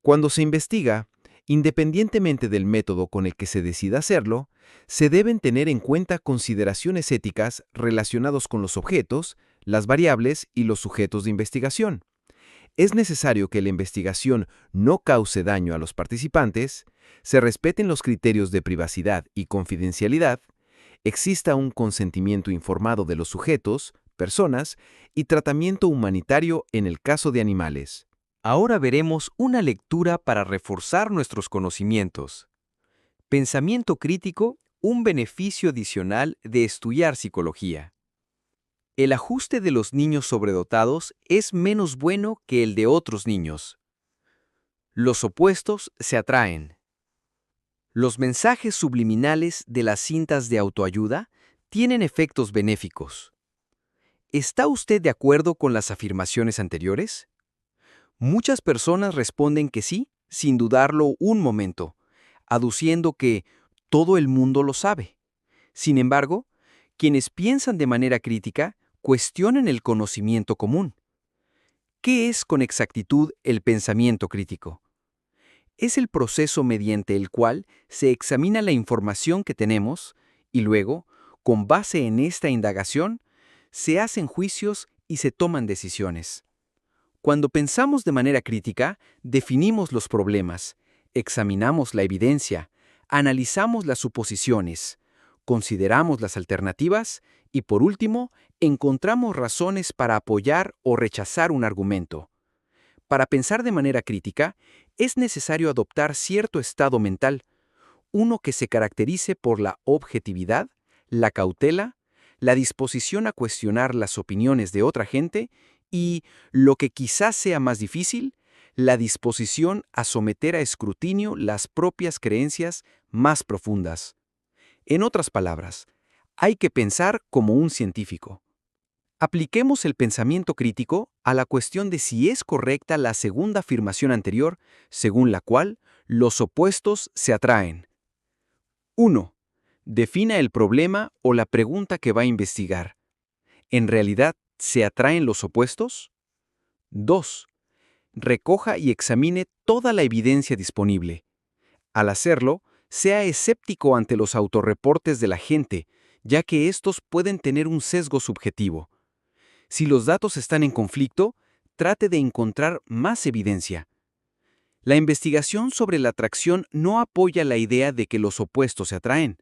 Cuando se investiga, independientemente del método con el que se decida hacerlo, se deben tener en cuenta consideraciones éticas relacionadas con los objetos, las variables y los sujetos de investigación. Es necesario que la investigación no cause daño a los participantes, se respeten los criterios de privacidad y confidencialidad, exista un consentimiento informado de los sujetos, personas, y tratamiento humanitario en el caso de animales. Ahora veremos una lectura para reforzar nuestros conocimientos. Pensamiento crítico, un beneficio adicional de estudiar psicología. El ajuste de los niños sobredotados es menos bueno que el de otros niños. Los opuestos se atraen. Los mensajes subliminales de las cintas de autoayuda tienen efectos benéficos. ¿Está usted de acuerdo con las afirmaciones anteriores? Muchas personas responden que sí, sin dudarlo un momento, aduciendo que todo el mundo lo sabe. Sin embargo, quienes piensan de manera crítica cuestionan el conocimiento común. ¿Qué es con exactitud el pensamiento crítico? Es el proceso mediante el cual se examina la información que tenemos y luego, con base en esta indagación, se hacen juicios y se toman decisiones. Cuando pensamos de manera crítica, definimos los problemas, examinamos la evidencia, analizamos las suposiciones, consideramos las alternativas y, por último, encontramos razones para apoyar o rechazar un argumento. Para pensar de manera crítica, es necesario adoptar cierto estado mental, uno que se caracterice por la objetividad, la cautela, la disposición a cuestionar las opiniones de otra gente y, lo que quizás sea más difícil, la disposición a someter a escrutinio las propias creencias más profundas. En otras palabras, hay que pensar como un científico. Apliquemos el pensamiento crítico a la cuestión de si es correcta la segunda afirmación anterior, según la cual los opuestos se atraen. 1. Defina el problema o la pregunta que va a investigar. ¿En realidad se atraen los opuestos? 2. Recoja y examine toda la evidencia disponible. Al hacerlo, sea escéptico ante los autorreportes de la gente, ya que estos pueden tener un sesgo subjetivo. Si los datos están en conflicto, trate de encontrar más evidencia. La investigación sobre la atracción no apoya la idea de que los opuestos se atraen,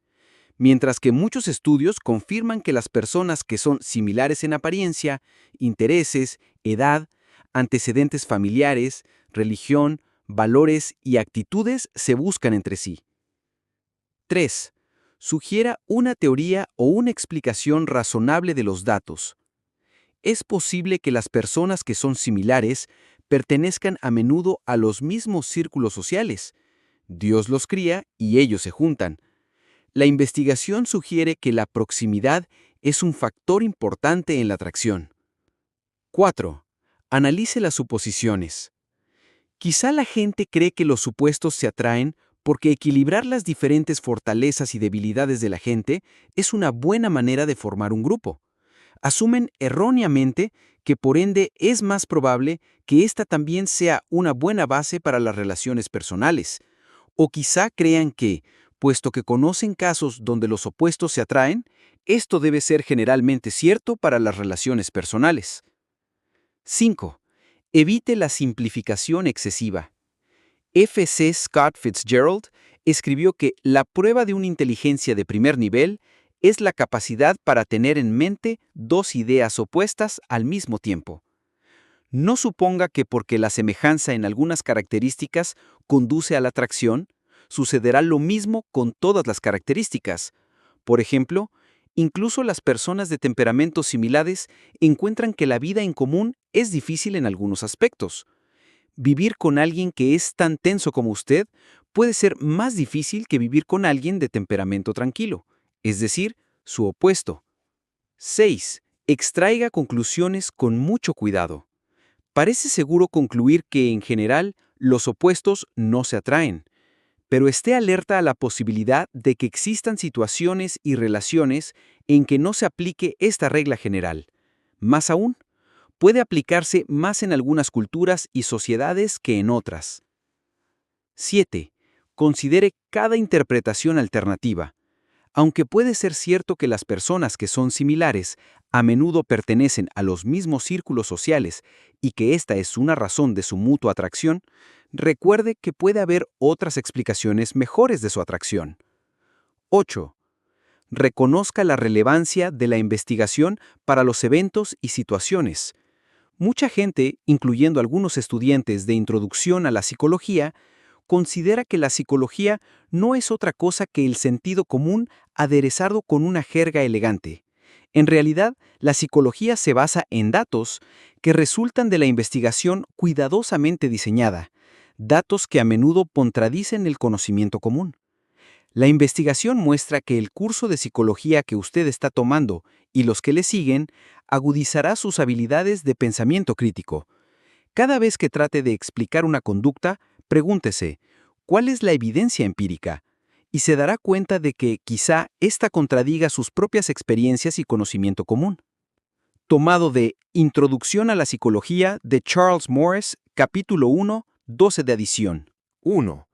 mientras que muchos estudios confirman que las personas que son similares en apariencia, intereses, edad, antecedentes familiares, religión, valores y actitudes se buscan entre sí. 3. Sugiera una teoría o una explicación razonable de los datos. Es posible que las personas que son similares pertenezcan a menudo a los mismos círculos sociales. Dios los cría y ellos se juntan. La investigación sugiere que la proximidad es un factor importante en la atracción. 4. Analice las suposiciones. Quizá la gente cree que los supuestos se atraen porque equilibrar las diferentes fortalezas y debilidades de la gente es una buena manera de formar un grupo. Asumen erróneamente que por ende es más probable que esta también sea una buena base para las relaciones personales. O quizá crean que, puesto que conocen casos donde los opuestos se atraen, esto debe ser generalmente cierto para las relaciones personales. 5. Evite la simplificación excesiva. F.C. Scott Fitzgerald escribió que la prueba de una inteligencia de primer nivel es la capacidad para tener en mente dos ideas opuestas al mismo tiempo. No suponga que porque la semejanza en algunas características conduce a la atracción, sucederá lo mismo con todas las características. Por ejemplo, incluso las personas de temperamentos similares encuentran que la vida en común es difícil en algunos aspectos. Vivir con alguien que es tan tenso como usted puede ser más difícil que vivir con alguien de temperamento tranquilo, es decir, su opuesto. 6. Extraiga conclusiones con mucho cuidado. Parece seguro concluir que, en general, los opuestos no se atraen, pero esté alerta a la posibilidad de que existan situaciones y relaciones en que no se aplique esta regla general. Más aún, puede aplicarse más en algunas culturas y sociedades que en otras. 7. Considere cada interpretación alternativa. Aunque puede ser cierto que las personas que son similares a menudo pertenecen a los mismos círculos sociales y que esta es una razón de su mutua atracción, recuerde que puede haber otras explicaciones mejores de su atracción. 8. Reconozca la relevancia de la investigación para los eventos y situaciones. Mucha gente, incluyendo algunos estudiantes de introducción a la psicología, considera que la psicología no es otra cosa que el sentido común aderezado con una jerga elegante. En realidad, la psicología se basa en datos que resultan de la investigación cuidadosamente diseñada, datos que a menudo contradicen el conocimiento común. La investigación muestra que el curso de psicología que usted está tomando y los que le siguen agudizará sus habilidades de pensamiento crítico. Cada vez que trate de explicar una conducta, pregúntese, ¿cuál es la evidencia empírica? Y se dará cuenta de que quizá ésta contradiga sus propias experiencias y conocimiento común. Tomado de Introducción a la Psicología de Charles Morris, capítulo 1, 12 de adición. 1.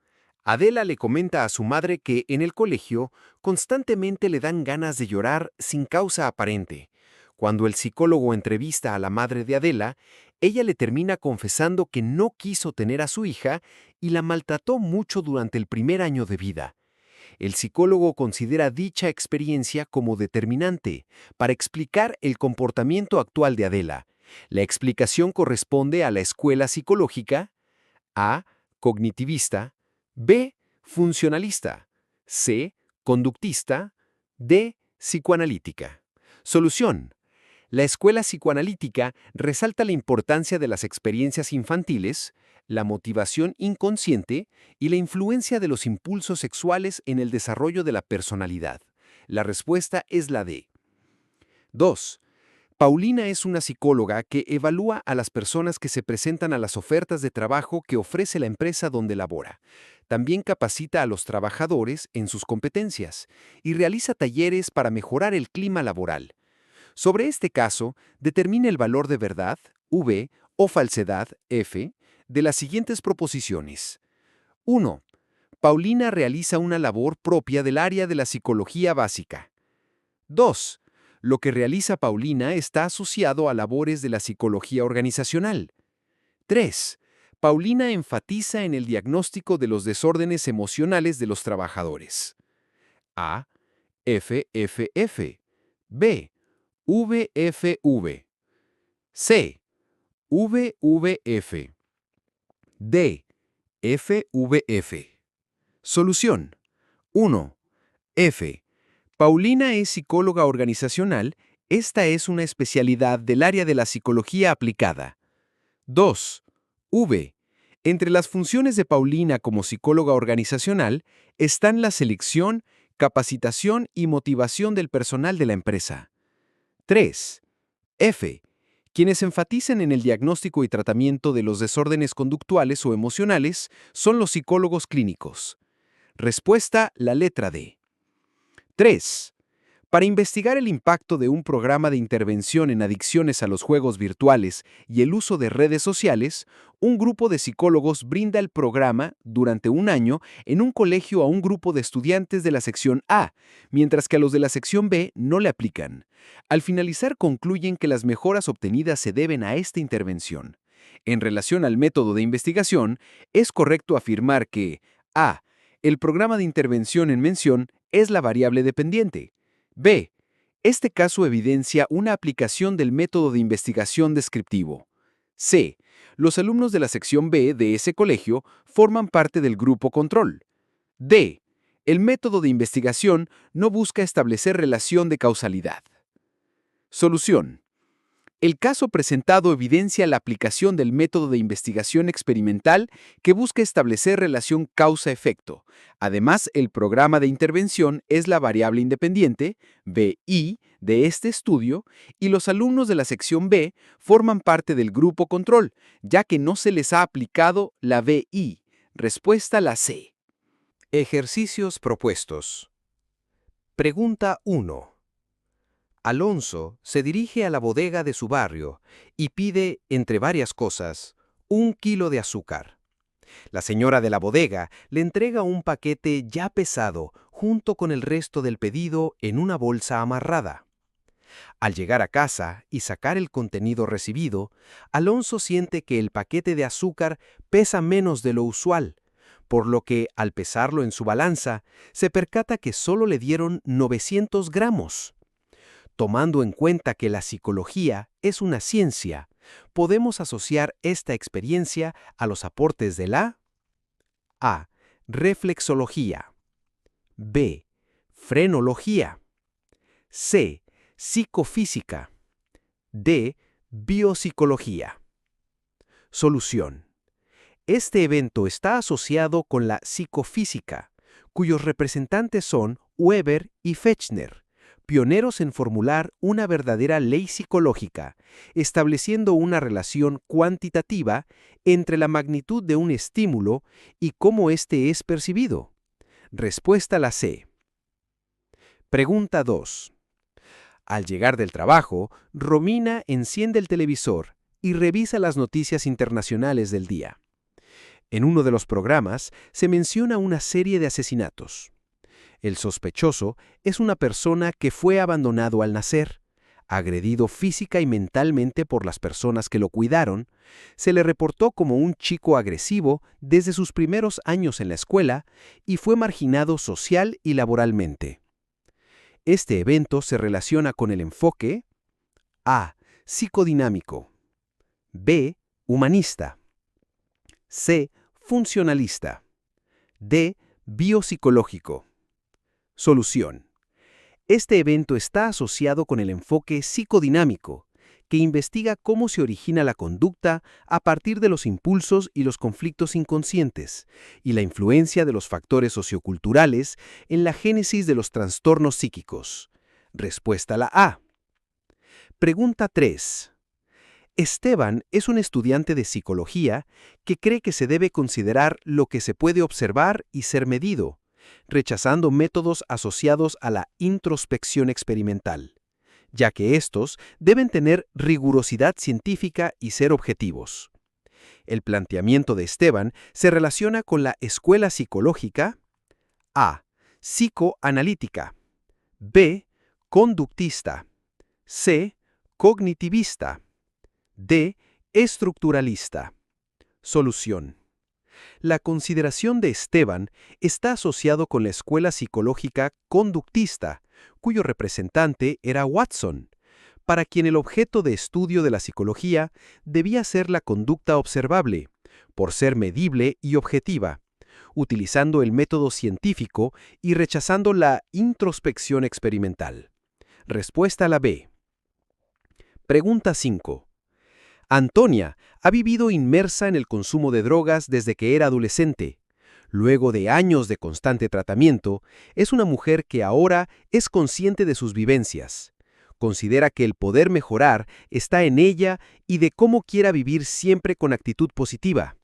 Adela le comenta a su madre que en el colegio constantemente le dan ganas de llorar sin causa aparente. Cuando el psicólogo entrevista a la madre de Adela, ella le termina confesando que no quiso tener a su hija y la maltrató mucho durante el primer año de vida. El psicólogo considera dicha experiencia como determinante para explicar el comportamiento actual de Adela. La explicación corresponde a la escuela psicológica: A. Cognitivista, B. Funcionalista, C. Conductista, D. Psicoanalítica. Solución. La escuela psicoanalítica resalta la importancia de las experiencias infantiles, la motivación inconsciente y la influencia de los impulsos sexuales en el desarrollo de la personalidad. La respuesta es la D. 2. Paulina es una psicóloga que evalúa a las personas que se presentan a las ofertas de trabajo que ofrece la empresa donde labora. También capacita a los trabajadores en sus competencias y realiza talleres para mejorar el clima laboral. Sobre este caso, determina el valor de verdad, V, o falsedad, F, de las siguientes proposiciones. 1. Paulina realiza una labor propia del área de la psicología básica. 2. Lo que realiza Paulina está asociado a labores de la psicología organizacional. 3. Paulina enfatiza en el diagnóstico de los desórdenes emocionales de los trabajadores. A. FFF. B. VFV. C. VVF. D. FVF. Solución. 1. F. Paulina es psicóloga organizacional. Esta es una especialidad del área de la psicología aplicada. 2. V. Entre las funciones de Paulina como psicóloga organizacional están la selección, capacitación y motivación del personal de la empresa. 3. F. Quienes enfatizan en el diagnóstico y tratamiento de los desórdenes conductuales o emocionales son los psicólogos clínicos. Respuesta, la letra D. 3. Para investigar el impacto de un programa de intervención en adicciones a los juegos virtuales y el uso de redes sociales, un grupo de psicólogos brinda el programa durante un año en un colegio a un grupo de estudiantes de la sección A, mientras que a los de la sección B no le aplican. Al finalizar concluyen que las mejoras obtenidas se deben a esta intervención. En relación al método de investigación, es correcto afirmar que A. El programa de intervención en mención es la variable dependiente. B. Este caso evidencia una aplicación del método de investigación descriptivo. C. Los alumnos de la sección B de ese colegio forman parte del grupo control. D. El método de investigación no busca establecer relación de causalidad. Solución. El caso presentado evidencia la aplicación del método de investigación experimental que busca establecer relación causa-efecto. Además, el programa de intervención es la variable independiente, BI, de este estudio, y los alumnos de la sección B forman parte del grupo control, ya que no se les ha aplicado la BI. Respuesta la C. Ejercicios propuestos. Pregunta 1. Alonso se dirige a la bodega de su barrio y pide, entre varias cosas, 1 kilo de azúcar. La señora de la bodega le entrega un paquete ya pesado junto con el resto del pedido en una bolsa amarrada. Al llegar a casa y sacar el contenido recibido, Alonso siente que el paquete de azúcar pesa menos de lo usual, por lo que, al pesarlo en su balanza, se percata que solo le dieron 900 gramos. Tomando en cuenta que la psicología es una ciencia, podemos asociar esta experiencia a los aportes de la A. Reflexología. B. Frenología. C. Psicofísica. D. Biopsicología. Solución. Este evento está asociado con la psicofísica, cuyos representantes son Weber y Fechner, pioneros en formular una verdadera ley psicológica, estableciendo una relación cuantitativa entre la magnitud de un estímulo y cómo éste es percibido. Respuesta la C. Pregunta 2. Al llegar del trabajo, Romina enciende el televisor y revisa las noticias internacionales del día. En uno de los programas se menciona una serie de asesinatos. El sospechoso es una persona que fue abandonado al nacer, agredido física y mentalmente por las personas que lo cuidaron, se le reportó como un chico agresivo desde sus primeros años en la escuela y fue marginado social y laboralmente. Este evento se relaciona con el enfoque A. Psicodinámico. B. Humanista. C. Funcionalista. D. Biopsicológico. Solución. Este evento está asociado con el enfoque psicodinámico, que investiga cómo se origina la conducta a partir de los impulsos y los conflictos inconscientes, y la influencia de los factores socioculturales en la génesis de los trastornos psíquicos. Respuesta la A. Pregunta 3. Esteban es un estudiante de psicología que cree que se debe considerar lo que se puede observar y ser medido, rechazando métodos asociados a la introspección experimental, ya que estos deben tener rigurosidad científica y ser objetivos. El planteamiento de Esteban se relaciona con la escuela psicológica A. Psicoanalítica. B. Conductista. C. Cognitivista. D. Estructuralista. Solución. La consideración de Esteban está asociado con la escuela psicológica conductista, cuyo representante era Watson, para quien el objeto de estudio de la psicología debía ser la conducta observable, por ser medible y objetiva, utilizando el método científico y rechazando la introspección experimental. Respuesta a la B. Pregunta 5. Antonia ha vivido inmersa en el consumo de drogas desde que era adolescente. Luego de años de constante tratamiento, es una mujer que ahora es consciente de sus vivencias. Considera que el poder mejorar está en ella y de cómo quiera vivir siempre con actitud positiva.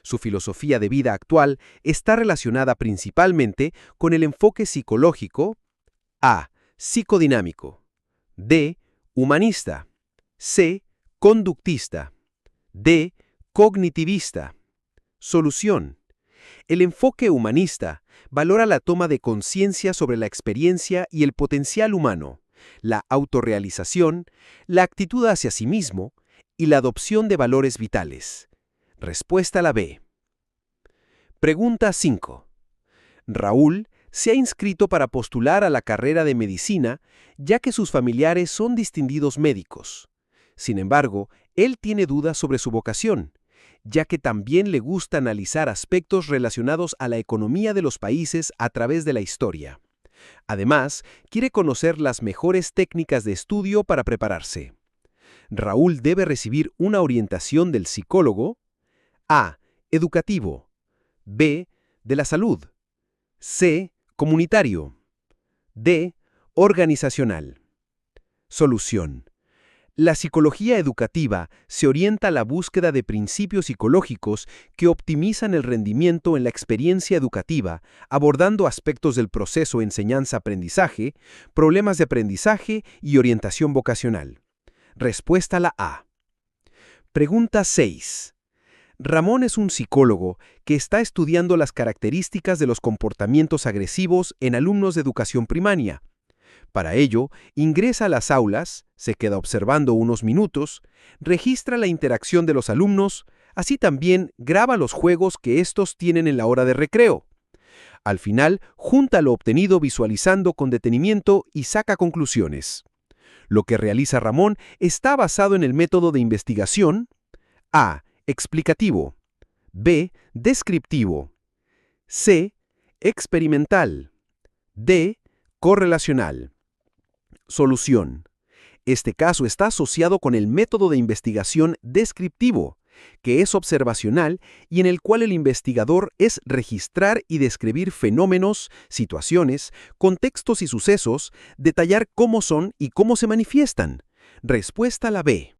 Su filosofía de vida actual está relacionada principalmente con el enfoque psicológico: A. Psicodinámico. D. Humanista. C. Conductista. D. Cognitivista. Solución. El enfoque humanista valora la toma de conciencia sobre la experiencia y el potencial humano, la autorrealización, la actitud hacia sí mismo y la adopción de valores vitales. Respuesta a la B. Pregunta 5. Raúl se ha inscrito para postular a la carrera de medicina, ya que sus familiares son distinguidos médicos. Sin embargo, él tiene dudas sobre su vocación, ya que también le gusta analizar aspectos relacionados a la economía de los países a través de la historia. Además, quiere conocer las mejores técnicas de estudio para prepararse. Raúl debe recibir una orientación del psicólogo: A. Educativo. B. De la salud. C. Comunitario. D. Organizacional. Solución. La psicología educativa se orienta a la búsqueda de principios psicológicos que optimizan el rendimiento en la experiencia educativa, abordando aspectos del proceso enseñanza-aprendizaje, problemas de aprendizaje y orientación vocacional. Respuesta a la A. Pregunta 6. Ramón es un psicólogo que está estudiando las características de los comportamientos agresivos en alumnos de educación primaria. Para ello, ingresa a las aulas, se queda observando unos minutos, registra la interacción de los alumnos, así también graba los juegos que estos tienen en la hora de recreo. Al final, junta lo obtenido visualizando con detenimiento y saca conclusiones. Lo que realiza Ramón está basado en el método de investigación: A. Explicativo. B. Descriptivo. C. Experimental. D. Correlacional. Solución. Este caso está asociado con el método de investigación descriptivo, que es observacional y en el cual el investigador es registrar y describir fenómenos, situaciones, contextos y sucesos, detallar cómo son y cómo se manifiestan. Respuesta a la B.